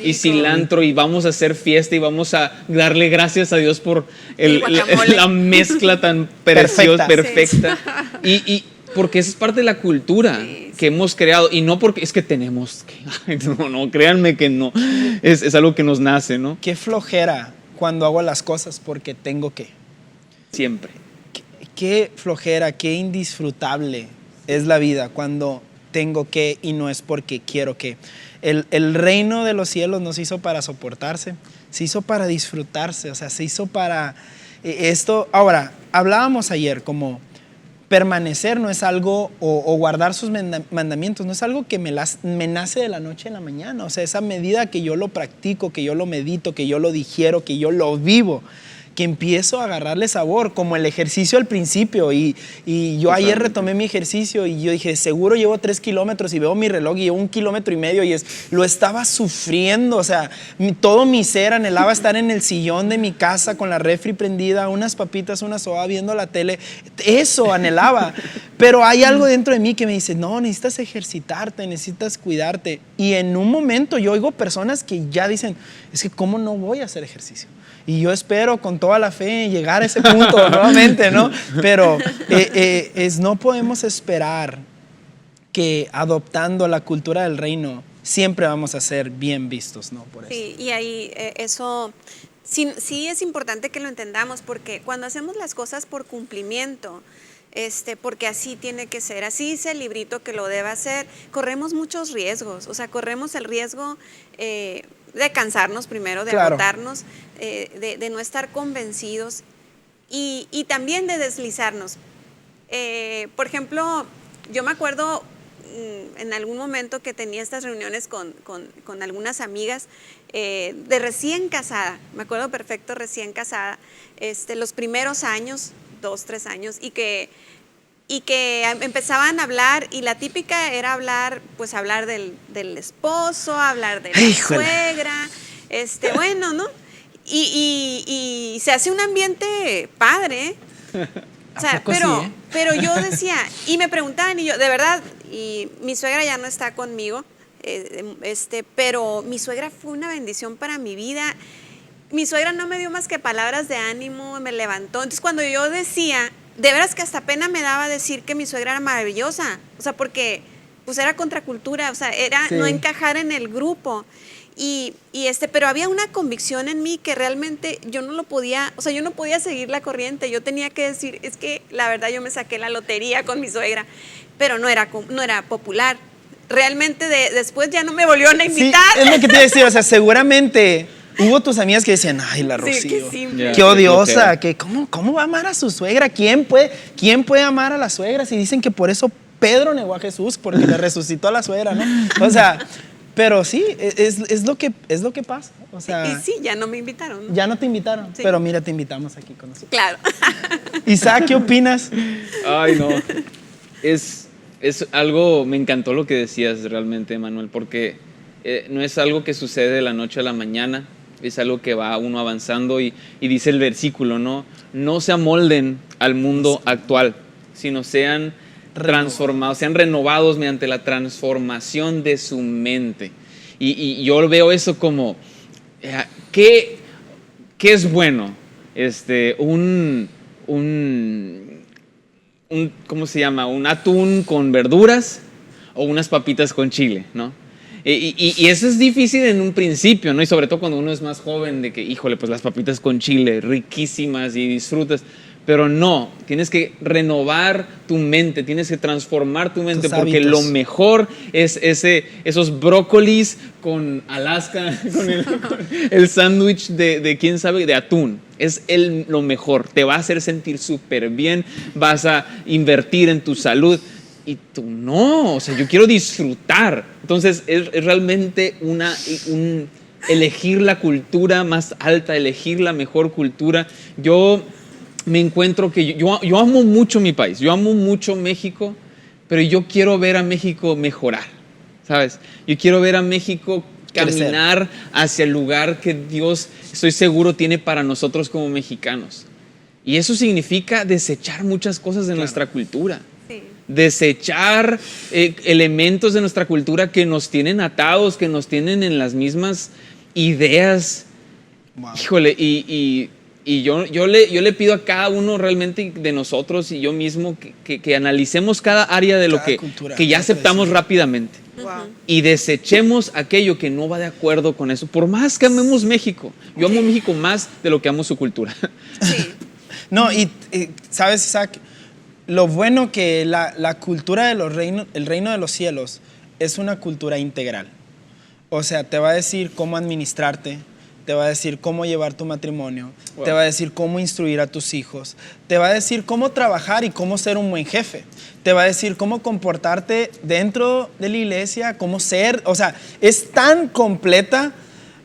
y cilantro, y vamos a hacer fiesta y vamos a darle gracias a Dios por la mezcla tan preciosa, perfecta. Y porque esa es parte de la cultura que hemos creado, y no porque es que tenemos que. No, créanme que no. Es algo que nos nace, ¿no? Qué flojera cuando hago las cosas porque tengo que. Siempre. Qué flojera, qué indisfrutable es la vida cuando tengo que y no es porque quiero que. El reino de los cielos no se hizo para soportarse, se hizo para disfrutarse, o sea, se hizo para esto. Ahora, hablábamos ayer como permanecer no es algo, o guardar sus mandamientos, no es algo que me nace de la noche a la mañana. O sea, esa medida que yo lo practico, que yo lo medito, que yo lo digiero, que yo lo vivo, que empiezo a agarrarle sabor, como el ejercicio al principio. Y yo ayer retomé mi ejercicio y yo dije, seguro llevo 3 kilómetros, y veo mi reloj y llevo 1,5 kilómetros, y lo estaba sufriendo. O sea, todo mi ser anhelaba estar en el sillón de mi casa con la refri prendida, unas papitas, una soda, viendo la tele. Eso anhelaba. Pero hay algo dentro de mí que me dice, no, necesitas ejercitarte, necesitas cuidarte. Y en un momento yo oigo personas que ya dicen, es que ¿cómo no voy a hacer ejercicio? Y yo espero con toda la fe llegar a ese punto nuevamente, ¿no? Pero no podemos esperar que adoptando la cultura del reino siempre vamos a ser bien vistos, ¿no? Por eso. Sí, y ahí eso sí es importante que lo entendamos, porque cuando hacemos las cosas por cumplimiento, porque así tiene que ser, así dice el librito que lo debe hacer, corremos muchos riesgos. O sea, corremos el riesgo de cansarnos primero, de agotarnos, de no estar convencidos y también de deslizarnos. Por ejemplo, yo me acuerdo en algún momento que tenía estas reuniones con algunas amigas de recién casada, me acuerdo perfecto, recién casada, los primeros años, 2, 3 años, y que empezaban a hablar, y la típica era hablar del esposo, hablar de la suegra, bueno, ¿no? Y se hace un ambiente padre, o sea, pero yo decía, y me preguntaban, y yo, de verdad, y mi suegra ya no está conmigo, pero mi suegra fue una bendición para mi vida. Mi suegra no me dio más que palabras de ánimo, me levantó. Entonces, cuando yo decía, de veras que hasta pena me daba decir que mi suegra era maravillosa, o sea, porque pues era contracultura, o sea, era no encajar en el grupo. Pero había una convicción en mí que realmente yo no lo podía, o sea, yo no podía seguir la corriente. Yo tenía que decir, es que la verdad yo me saqué la lotería con mi suegra, pero no era popular. Realmente después ya no me volvieron a invitar. Sí, es lo que te iba a decir, o sea, seguramente hubo tus amigas que decían, ay, la Rocío, qué odiosa, que ¿cómo va a amar a su suegra? ¿Quién puede amar a la suegra? Si dicen que por eso Pedro negó a Jesús, porque le resucitó a la suegra, ¿no? O sea, pero sí, es lo que pasa. O sea, y sí, ya no me invitaron, ¿no? Ya no te invitaron, sí. Pero mira, te invitamos aquí con nosotros. Claro. Isaac, ¿qué opinas? Ay, no. Es algo, me encantó lo que decías realmente, Manuel, porque no es algo que sucede de la noche a la mañana, es algo que va uno avanzando y dice el versículo, ¿no? No se amolden al mundo actual, sino sean transformados, sean renovados mediante la transformación de su mente. Y yo veo eso como, ¿qué es bueno? ¿Cómo se llama? Un atún con verduras o unas papitas con chile, ¿no? Y eso es difícil en un principio, ¿no? Y sobre todo cuando uno es más joven, de que, híjole, pues las papitas con chile, riquísimas y disfrutas. Pero no, tienes que renovar tu mente, tienes que transformar tu mente, porque lo mejor es esos brócolis con Alaska, con el sándwich de quién sabe, de atún. es lo mejor, te va a hacer sentir súper bien, vas a invertir en tu salud. Y tú no, o sea, yo quiero disfrutar. Entonces es realmente elegir la cultura más alta, elegir la mejor cultura. Yo me encuentro que yo amo mucho mi país, yo amo mucho México, pero yo quiero ver a México mejorar, ¿sabes? Yo quiero ver a México caminar hacia el lugar que Dios, estoy seguro, tiene para nosotros como mexicanos. Y eso significa desechar muchas cosas de nuestra cultura. Sí. Desechar elementos de nuestra cultura que nos tienen atados, que nos tienen en las mismas ideas. Wow. Híjole, y yo le pido a cada uno realmente de nosotros y yo mismo que analicemos cada área de lo Cada que cultura, ya cada aceptamos tradición. rápidamente. Wow. Y desechemos aquello que no va de acuerdo con eso. Por más que amemos México, yo amo México más de lo que amo su cultura. Sí. No, y sabes, Isaac, lo bueno que la cultura de el reino de los cielos es una cultura integral. O sea, te va a decir cómo administrarte, te va a decir cómo llevar tu matrimonio, Wow. te va a decir cómo instruir a tus hijos, te va a decir cómo trabajar y cómo ser un buen jefe, te va a decir cómo comportarte dentro de la iglesia, cómo ser, o sea, es tan completa,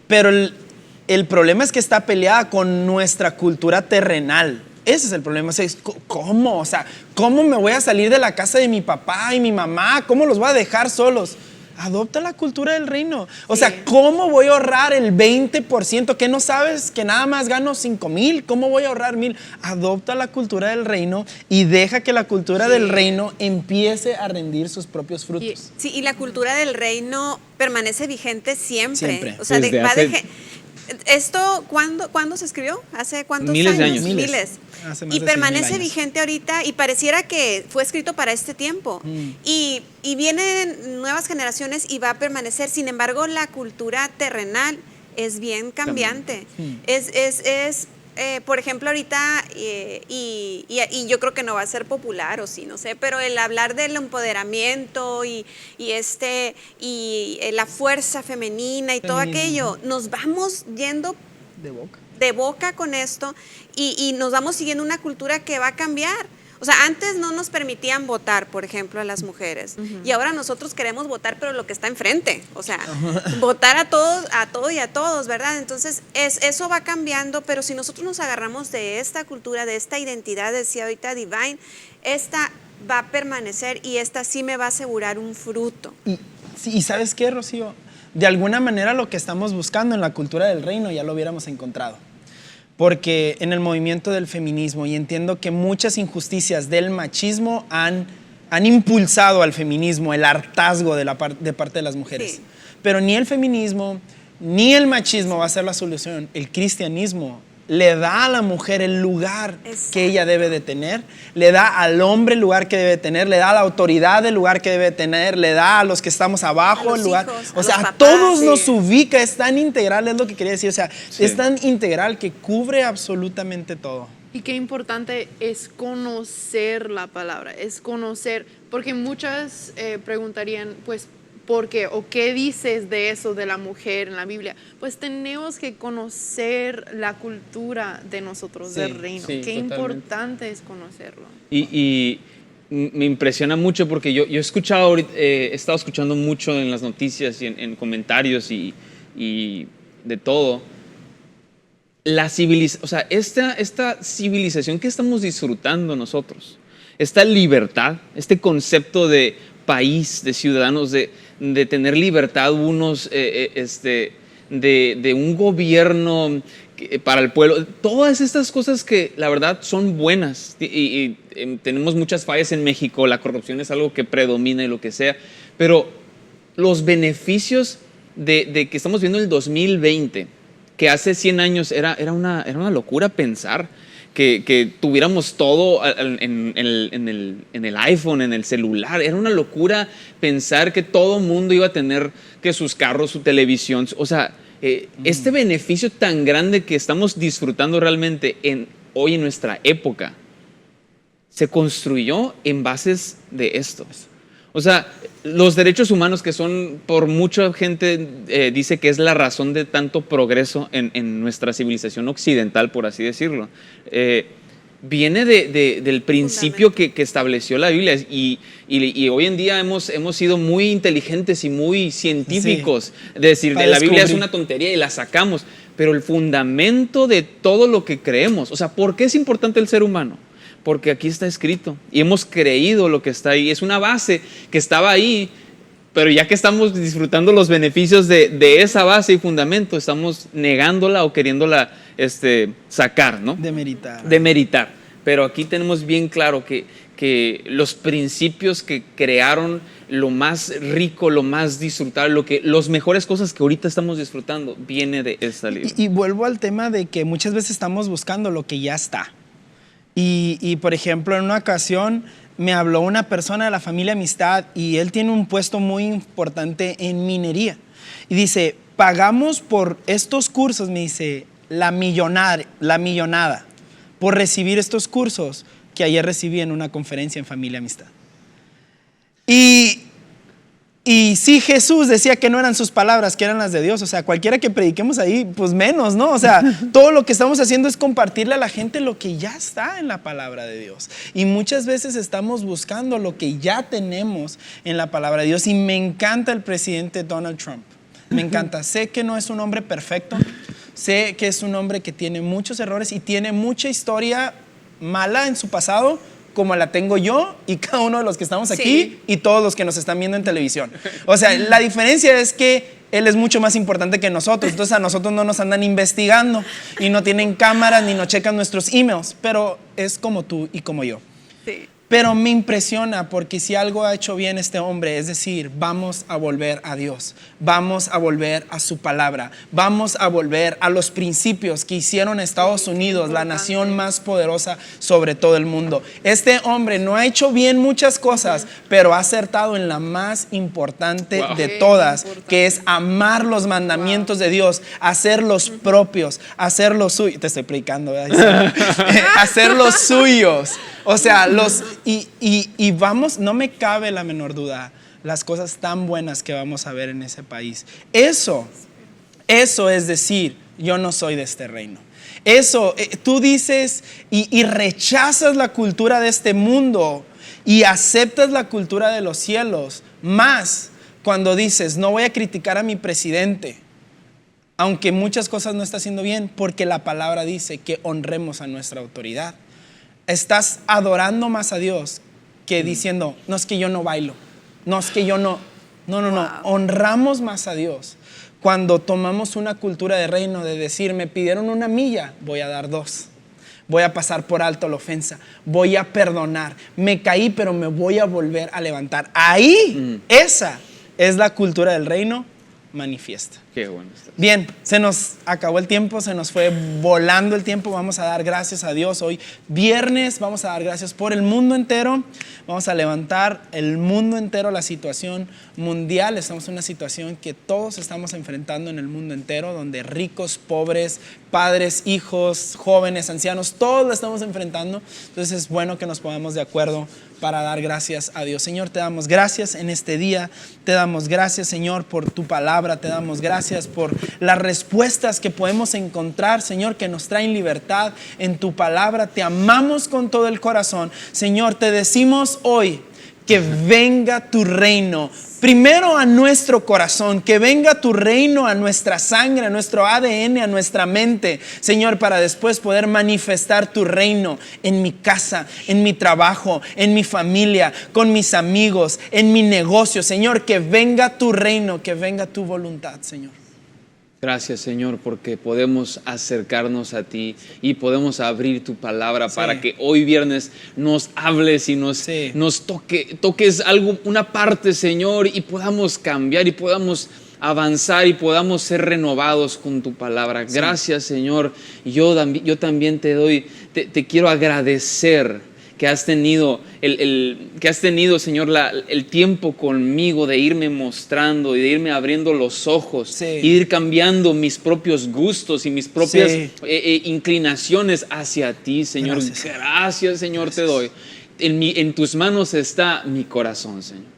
pero el problema es que está peleada con nuestra cultura terrenal. Ese es el problema. O sea, ¿cómo? O sea, ¿cómo me voy a salir de la casa de mi papá y mi mamá? ¿Cómo los voy a dejar solos? Adopta la cultura del reino. O sea, ¿cómo voy a ahorrar el 20%? ¿Qué no sabes? Que nada más gano 5,000. ¿Cómo voy a ahorrar 1,000? Adopta la cultura del reino y deja que la cultura del reino empiece a rendir sus propios frutos. Sí, y la cultura del reino permanece vigente siempre. Siempre. O sea, Desde va hace- ¿Esto cuándo se escribió? ¿Hace cuántos Miles de años? años. Miles. Hace más Y de 6,000 permanece años. vigente ahorita y pareciera que fue escrito para este tiempo. Y vienen nuevas generaciones y va a permanecer. Sin embargo, la cultura terrenal es bien cambiante. Por ejemplo, ahorita, y yo creo que no va a ser popular, o sí, no sé, pero el hablar del empoderamiento y la fuerza femenina y todo aquello, nos vamos yendo De boca. de boca con esto y nos vamos siguiendo una cultura que va a cambiar. O sea, antes no nos permitían votar, por ejemplo, a las mujeres. Y ahora nosotros queremos votar, pero lo que está enfrente. O sea, votar a todo y a todos, ¿verdad? Entonces, eso va cambiando, pero si nosotros nos agarramos de esta cultura, de esta identidad, decía ahorita Divine, esta va a permanecer y esta sí me va a asegurar un fruto. ¿Y sabes qué, Rocío? De alguna manera lo que estamos buscando en la cultura del reino ya lo hubiéramos encontrado. Porque en el movimiento del feminismo, y entiendo que muchas injusticias del machismo han impulsado al feminismo, el hartazgo de parte de las mujeres. Sí. Pero ni el feminismo ni el machismo va a ser la solución. El cristianismo le da a la mujer el lugar que ella debe de tener, le da al hombre el lugar que debe tener, le da a la autoridad el lugar que debe tener, le da a los que estamos abajo el lugar. Hijos, O sea, los a papás, todos nos sí. ubica, es tan integral, es lo que quería decir. O sea, Sí. es tan integral que cubre absolutamente todo. Y qué importante es conocer la palabra, es conocer, porque muchas preguntarían, pues, ¿por qué? ¿O qué dices de eso de la mujer en la Biblia? Pues tenemos que conocer la cultura de nosotros, Sí, del reino. sí, Qué totalmente. importante es conocerlo. Y me impresiona mucho porque yo he escuchado, he estado escuchando mucho en las noticias y en comentarios y de todo. O sea, esta civilización que estamos disfrutando nosotros, esta libertad, este concepto de país, de ciudadanos, de tener libertad unos, de un gobierno para el pueblo, todas estas cosas que la verdad son buenas y tenemos muchas fallas en México, la corrupción es algo que predomina y lo que sea, pero los beneficios de que estamos viendo el 2020, que hace 100 años era una locura pensar que tuviéramos todo en el iPhone, en el celular. Era una locura pensar que todo mundo iba a tener que sus carros, su televisión. O sea, este beneficio tan grande que estamos disfrutando realmente hoy en nuestra época se construyó en bases de esto. O sea, los derechos humanos, que son, por mucha gente dice que es la razón de tanto progreso en nuestra civilización occidental, por así decirlo, viene del principio que estableció la Biblia. Y hoy en día hemos sido muy inteligentes y muy científicos. Es decir, la Biblia es una tontería y la sacamos. Pero el fundamento de todo lo que creemos, o sea, ¿por qué es importante el ser humano? Porque aquí está escrito y hemos creído lo que está ahí. Es una base que estaba ahí, pero ya que estamos disfrutando los beneficios de esa base y fundamento, estamos negándola o queriéndola sacar, ¿no? Demeritar. Pero aquí tenemos bien claro que los principios que crearon lo más rico, lo más disfrutable, los mejores cosas que ahorita estamos disfrutando, viene de esta libro. Y vuelvo al tema de que muchas veces estamos buscando lo que ya está. Y por ejemplo, en una ocasión me habló una persona de la familia Amistad y él tiene un puesto muy importante en minería. Y dice, pagamos por estos cursos, me dice, la millonada por recibir estos cursos que ayer recibí en una conferencia en Familia Amistad. Y sí, Jesús decía que no eran sus palabras, que eran las de Dios. O sea, cualquiera que prediquemos ahí, pues menos, ¿no? O sea, todo lo que estamos haciendo es compartirle a la gente lo que ya está en la palabra de Dios. Y muchas veces estamos buscando lo que ya tenemos en la palabra de Dios. Y me encanta el presidente Donald Trump. Me encanta. Sé que no es un hombre perfecto. Sé que es un hombre que tiene muchos errores y tiene mucha historia mala en su pasado, como la tengo yo y cada uno de los que estamos aquí y todos los que nos están viendo en televisión. O sea, la diferencia es que él es mucho más importante que nosotros. Entonces a nosotros no nos andan investigando y no tienen cámaras ni nos checan nuestros emails, pero es como tú y como yo. Sí. Pero me impresiona porque si algo ha hecho bien este hombre, es decir, vamos a volver a Dios, vamos a volver a su palabra, vamos a volver a los principios que hicieron a Estados Unidos la nación más poderosa sobre todo el mundo. Este hombre no ha hecho bien muchas cosas, pero ha acertado en la más importante de todas, que es amar los mandamientos de Dios, hacerlos propios, hacerlos suyos. Te estoy predicando, ¿verdad? Hacerlos suyos. O sea, y vamos, no me cabe la menor duda, las cosas tan buenas que vamos a ver en ese país. Eso es decir, yo no soy de este reino. Eso, tú dices y rechazas la cultura de este mundo y aceptas la cultura de los cielos, más cuando dices, no voy a criticar a mi presidente, aunque muchas cosas no está haciendo bien, porque la palabra dice que honremos a nuestra autoridad. Estás adorando más a Dios que diciendo, no es que yo no bailo, no es que yo no. No. Honramos más a Dios cuando tomamos una cultura de reino de decir, me pidieron 1 milla, voy a dar 2. Voy a pasar por alto la ofensa, voy a perdonar, me caí pero me voy a volver a levantar. Ahí, esa es la cultura del reino manifiesta. Qué bueno está. Bien, se nos acabó el tiempo, se nos fue volando el tiempo. Vamos a dar gracias a Dios hoy viernes, vamos a dar gracias por el mundo entero, vamos a levantar el mundo entero, la situación mundial. Estamos en una situación que todos estamos enfrentando en el mundo entero, donde ricos, pobres, padres, hijos, jóvenes, ancianos, todos la estamos enfrentando. Entonces es bueno que nos pongamos de acuerdo para dar gracias a Dios. Señor, te damos gracias en este día, te damos gracias, Señor, por tu palabra, te damos gracias por las respuestas que podemos encontrar, Señor, que nos traen libertad en tu palabra. Te amamos con todo el corazón. Señor, te decimos hoy que venga tu reino primero a nuestro corazón, que venga tu reino a nuestra sangre, a nuestro ADN, a nuestra mente, Señor, para después poder manifestar tu reino en mi casa, en mi trabajo, en mi familia, con mis amigos, en mi negocio. Señor, que venga tu reino, que venga tu voluntad, Señor. Gracias, Señor, porque podemos acercarnos a ti y podemos abrir tu palabra para que hoy viernes nos hables y nos toques algo, una parte, Señor, y podamos cambiar y podamos avanzar y podamos ser renovados con tu palabra. Gracias, Señor. Yo también te quiero agradecer que has tenido Señor, el tiempo conmigo de irme mostrando y de irme abriendo los ojos y de ir cambiando mis propios gustos y mis propias inclinaciones hacia ti, Señor. Gracias, Señor, te doy. En tus manos está mi corazón, Señor.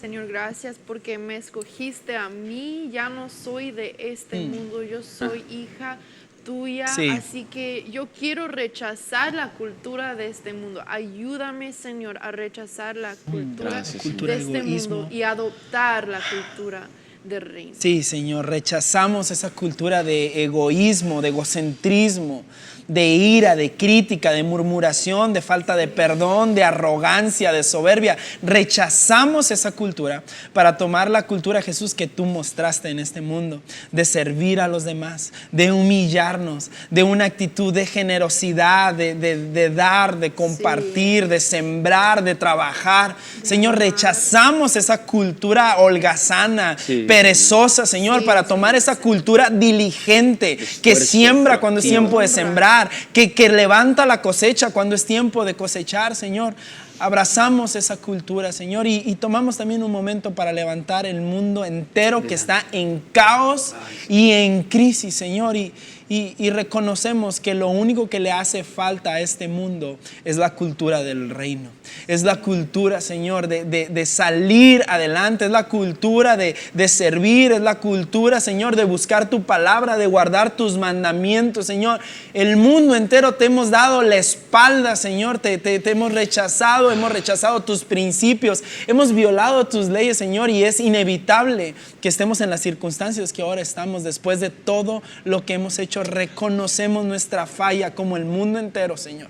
Señor, gracias porque me escogiste a mí. Ya no soy de este mundo, yo soy hija tuya. Sí. Así que yo quiero rechazar la cultura de este mundo. Ayúdame, Señor, a rechazar la cultura, Gracias, Cultura de del este egoísmo. mundo y adoptar la cultura del reino. Sí, Señor, rechazamos esa cultura de egoísmo, de egocentrismo, de ira, de crítica, de murmuración, de falta de perdón, de arrogancia, de soberbia. Rechazamos esa cultura para tomar la cultura, Jesús, que tú mostraste en este mundo, de servir a los demás, de humillarnos, de una actitud de generosidad, de dar, de compartir, de sembrar, de trabajar. Señor, rechazamos esa cultura holgazana, Sí. perezosa, Señor, para tomar esa cultura diligente, que Esfuerzo, siembra cuando es proactivo. tiempo de sembrar, que levanta la cosecha cuando es tiempo de cosechar, Señor. Abrazamos esa cultura, Señor, y tomamos también un momento para levantar el mundo entero que está en caos y en crisis, Señor, y reconocemos que lo único que le hace falta a este mundo es la cultura del reino. Es la cultura, Señor, de salir adelante. Es la cultura de servir. Es la cultura, Señor, de buscar tu palabra, de guardar tus mandamientos, Señor. El mundo entero te hemos dado la espalda, Señor. Te hemos rechazado tus principios. Hemos violado tus leyes, Señor, y es inevitable que estemos en las circunstancias que ahora estamos. Después de todo lo que hemos hecho, reconocemos nuestra falla como el mundo entero, Señor.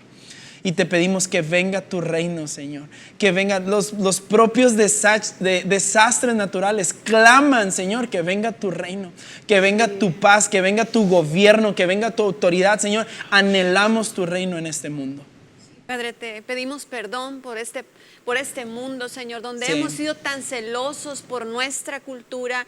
Y te pedimos que venga tu reino, Señor. Que vengan los propios desastres naturales. Claman, Señor, que venga tu reino. Que venga tu paz, que venga tu gobierno, que venga tu autoridad, Señor. Anhelamos tu reino en este mundo. Padre, te pedimos perdón por este mundo, Señor, donde Sí. hemos sido tan celosos por nuestra cultura,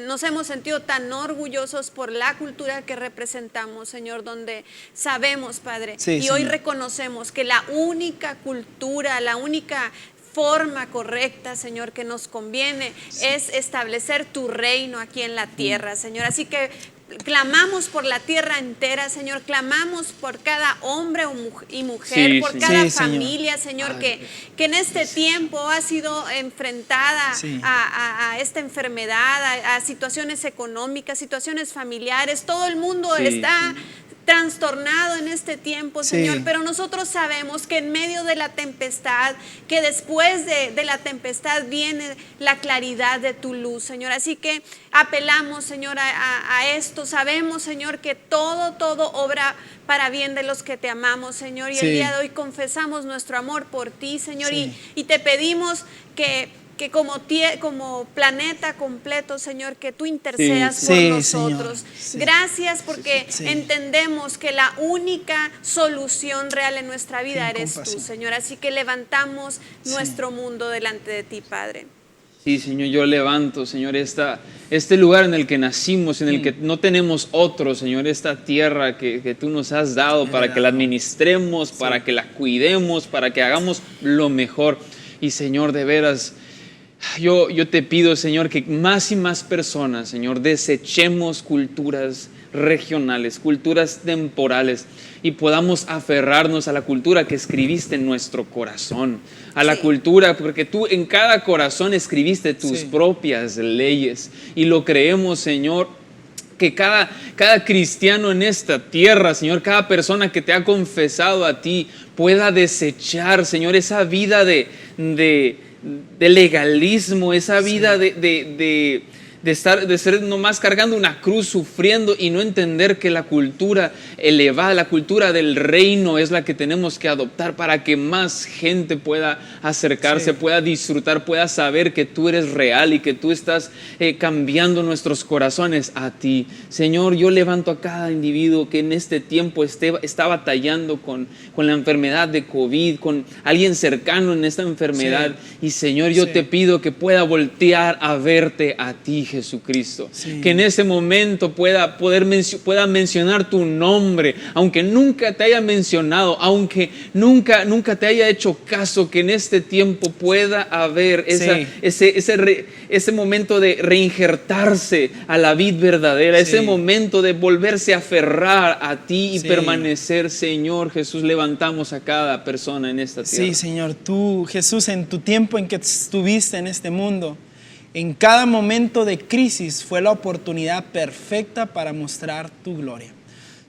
nos hemos sentido tan orgullosos por la cultura que representamos, Señor, donde sabemos, Padre, Sí, y hoy Señor. reconocemos que la única cultura, la única forma correcta, Señor, que nos conviene es establecer tu reino aquí en la tierra, Señor. Así que clamamos por la tierra entera, Señor. Clamamos por cada hombre y mujer, Sí, por sí. cada Sí, Señor. familia, Señor, que en este tiempo ha sido enfrentada Sí. a esta enfermedad, a situaciones económicas, situaciones familiares. Todo el mundo Sí, está sí. trastornado en este tiempo, Sí. Señor, pero nosotros sabemos que en medio de la tempestad, que después de la tempestad viene la claridad de tu luz, Señor. Así que apelamos, Señor, a esto. Sabemos, Señor, que todo obra para bien de los que te amamos, Señor. Y Sí. el día de hoy confesamos nuestro amor por ti, Señor, Sí. y te pedimos que como planeta completo, Señor, que tú intercedas Sí. por Sí, nosotros. Señor. Sí. Gracias porque Sí. entendemos que la única solución real en nuestra vida Ten eres tú, compasión. Señor. Así que levantamos Sí. nuestro mundo delante de ti, Padre. Sí, Señor, yo levanto, Señor, este lugar en el que nacimos, en el que no tenemos otro, Señor, esta tierra que tú nos has dado para que la administremos, para que la cuidemos, para que hagamos lo mejor. Y, Señor, de veras, yo te pido, Señor, que más y más personas, Señor, desechemos culturas regionales, culturas temporales, y podamos aferrarnos a la cultura que escribiste en nuestro corazón, a la Sí. cultura, porque tú en cada corazón escribiste tus Sí. propias leyes, y lo creemos, Señor, que cada cristiano en esta tierra, Señor, cada persona que te ha confesado a ti, pueda desechar, Señor, esa vida de legalismo, esa vida de ser nomás cargando una cruz, sufriendo, y no entender que la cultura elevada, la cultura del reino es la que tenemos que adoptar para que más gente pueda acercarse, Sí. pueda disfrutar, pueda saber que tú eres real y que tú estás cambiando nuestros corazones a ti. Señor, yo levanto a cada individuo que en este tiempo está batallando con la enfermedad de COVID, con alguien cercano en esta enfermedad. Y Señor, yo Sí. te pido que pueda voltear a verte a ti, Jesucristo. Sí. Que en ese momento pueda mencionar tu nombre, aunque nunca te haya mencionado, aunque nunca te haya hecho caso, que en este tiempo pueda haber ese momento de reinjertarse a la vid verdadera, ese momento de volverse a aferrar a ti y permanecer. Señor Jesús, levantamos a cada persona en esta tierra. Sí, Señor, tú, Jesús, en tu tiempo en que estuviste en este mundo, en cada momento de crisis fue la oportunidad perfecta para mostrar tu gloria.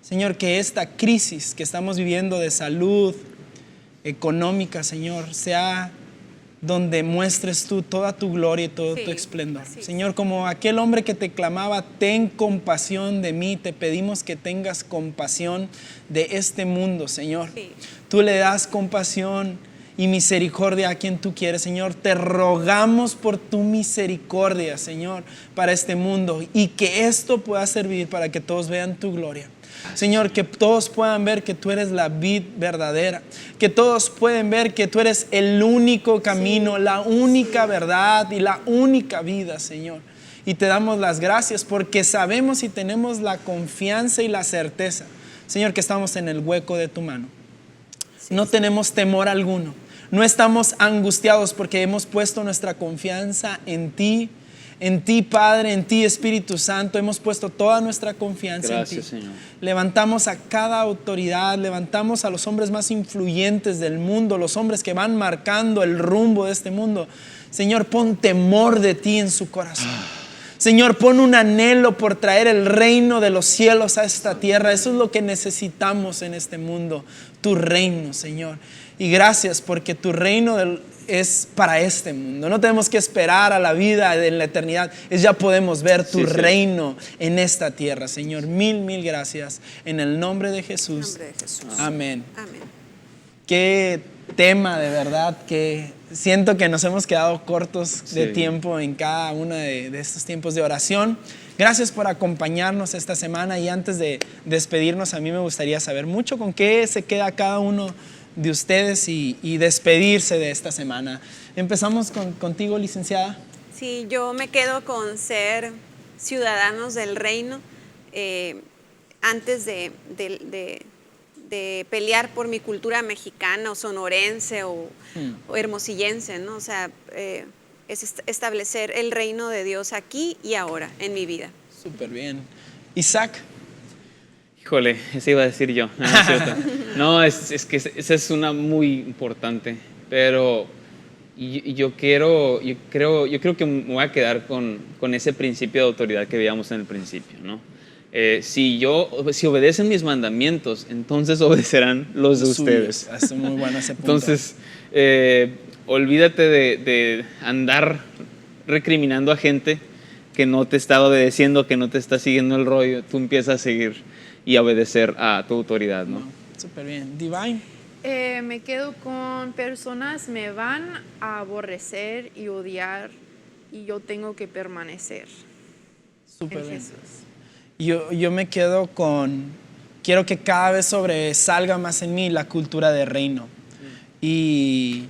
Señor, que esta crisis que estamos viviendo de salud económica, Señor, sea donde muestres tú toda tu gloria y todo tu esplendor. Señor, como aquel hombre que te clamaba, ten compasión de mí, te pedimos que tengas compasión de este mundo, Señor. Tú le das compasión y misericordia a quien tú quieres, Señor. Te rogamos por tu misericordia, Señor, para este mundo, y que esto pueda servir para que todos vean tu gloria. Señor, que todos puedan ver que tú eres la vid verdadera, que todos pueden ver que tú eres el único camino, la única verdad y la única vida, Señor. Y te damos las gracias porque sabemos y tenemos la confianza y la certeza, Señor, que estamos en el hueco de tu mano. No tenemos temor alguno, no estamos angustiados porque hemos puesto nuestra confianza en ti. En ti, Padre, en ti, Espíritu Santo, hemos puesto toda nuestra confianza. Gracias, en ti. Señor. Levantamos a cada autoridad, levantamos a los hombres más influyentes del mundo, los hombres que van marcando el rumbo de este mundo. Señor, pon temor de ti en su corazón. Señor, pon un anhelo por traer el reino de los cielos a esta tierra. Eso es lo que necesitamos en este mundo, tu reino, Señor. Y gracias porque tu reino es para este mundo. No tenemos que esperar a la vida en la eternidad. Ya podemos ver tu reino en esta tierra, Señor. Mil gracias. En el nombre de Jesús. En el nombre de Jesús. Amén. Amén. Qué tema, de verdad, que siento que nos hemos quedado cortos de tiempo en cada uno de estos tiempos de oración. Gracias por acompañarnos esta semana, y antes de despedirnos, a mí me gustaría saber mucho con qué se queda cada uno de ustedes y despedirse de esta semana. Empezamos contigo, licenciada. Sí, yo me quedo con ser ciudadanos del reino antes de pelear por mi cultura mexicana o sonorense o hermosillense, ¿no? O sea, es establecer el reino de Dios aquí y ahora en mi vida. Súper bien. Isaac. Híjole, eso iba a decir yo. No, es cierto. No, es que esa es una muy importante, pero yo creo que me voy a quedar con ese principio de autoridad que veíamos en el principio, ¿no? Si obedecen mis mandamientos, entonces obedecerán los de ustedes. Es muy bueno ese punto. Entonces, olvídate de andar recriminando a gente que no te está obedeciendo, que no te está siguiendo el rollo. Tú empiezas a seguir y a obedecer a tu autoridad, ¿no? Súper bien. Divine. Me quedo con personas me van a aborrecer y odiar, y yo tengo que permanecer Súper en bien. Jesús. Yo me quedo con, quiero que cada vez sobresalga más en mí la cultura de reino. Y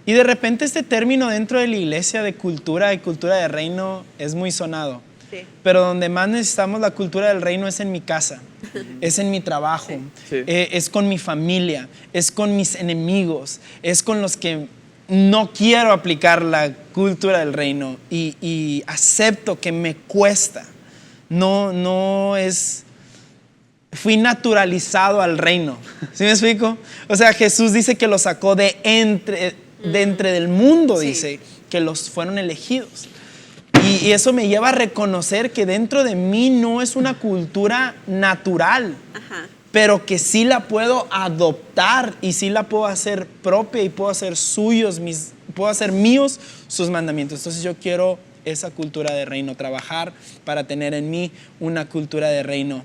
de repente este término dentro de la iglesia de cultura y cultura de reino es muy sonado. Sí. Pero donde más necesitamos la cultura del reino es en mi casa, es en mi trabajo, es con mi familia, es con mis enemigos, es con los que no quiero aplicar la cultura del reino y acepto que me cuesta. No es... Fui naturalizado al reino. ¿Sí me explico? O sea, Jesús dice que los sacó de entre del mundo, dice, que los fueron elegidos. Y eso me lleva a reconocer que dentro de mí no es una cultura natural, pero que sí la puedo adoptar y sí la puedo hacer propia y puedo hacer puedo hacer míos sus mandamientos. Entonces yo quiero esa cultura de reino, trabajar para tener en mí una cultura de reino.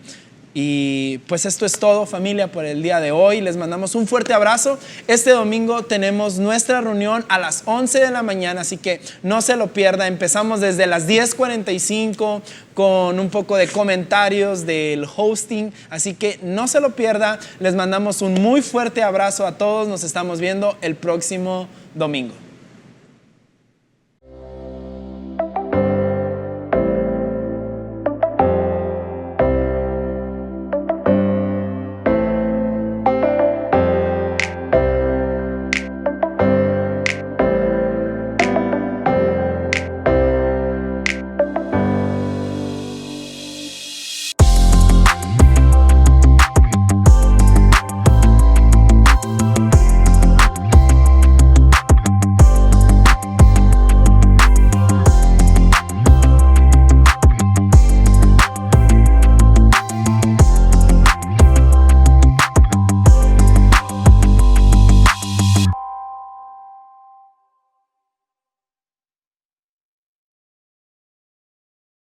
Y pues esto es todo, familia, por el día de hoy. Les mandamos un fuerte abrazo. Este domingo tenemos nuestra reunión a las 11 de la mañana, así que no se lo pierda. Empezamos desde las 10:45 con un poco de comentarios del hosting, así que no se lo pierda. Les mandamos un muy fuerte abrazo a todos. Nos estamos viendo el próximo domingo.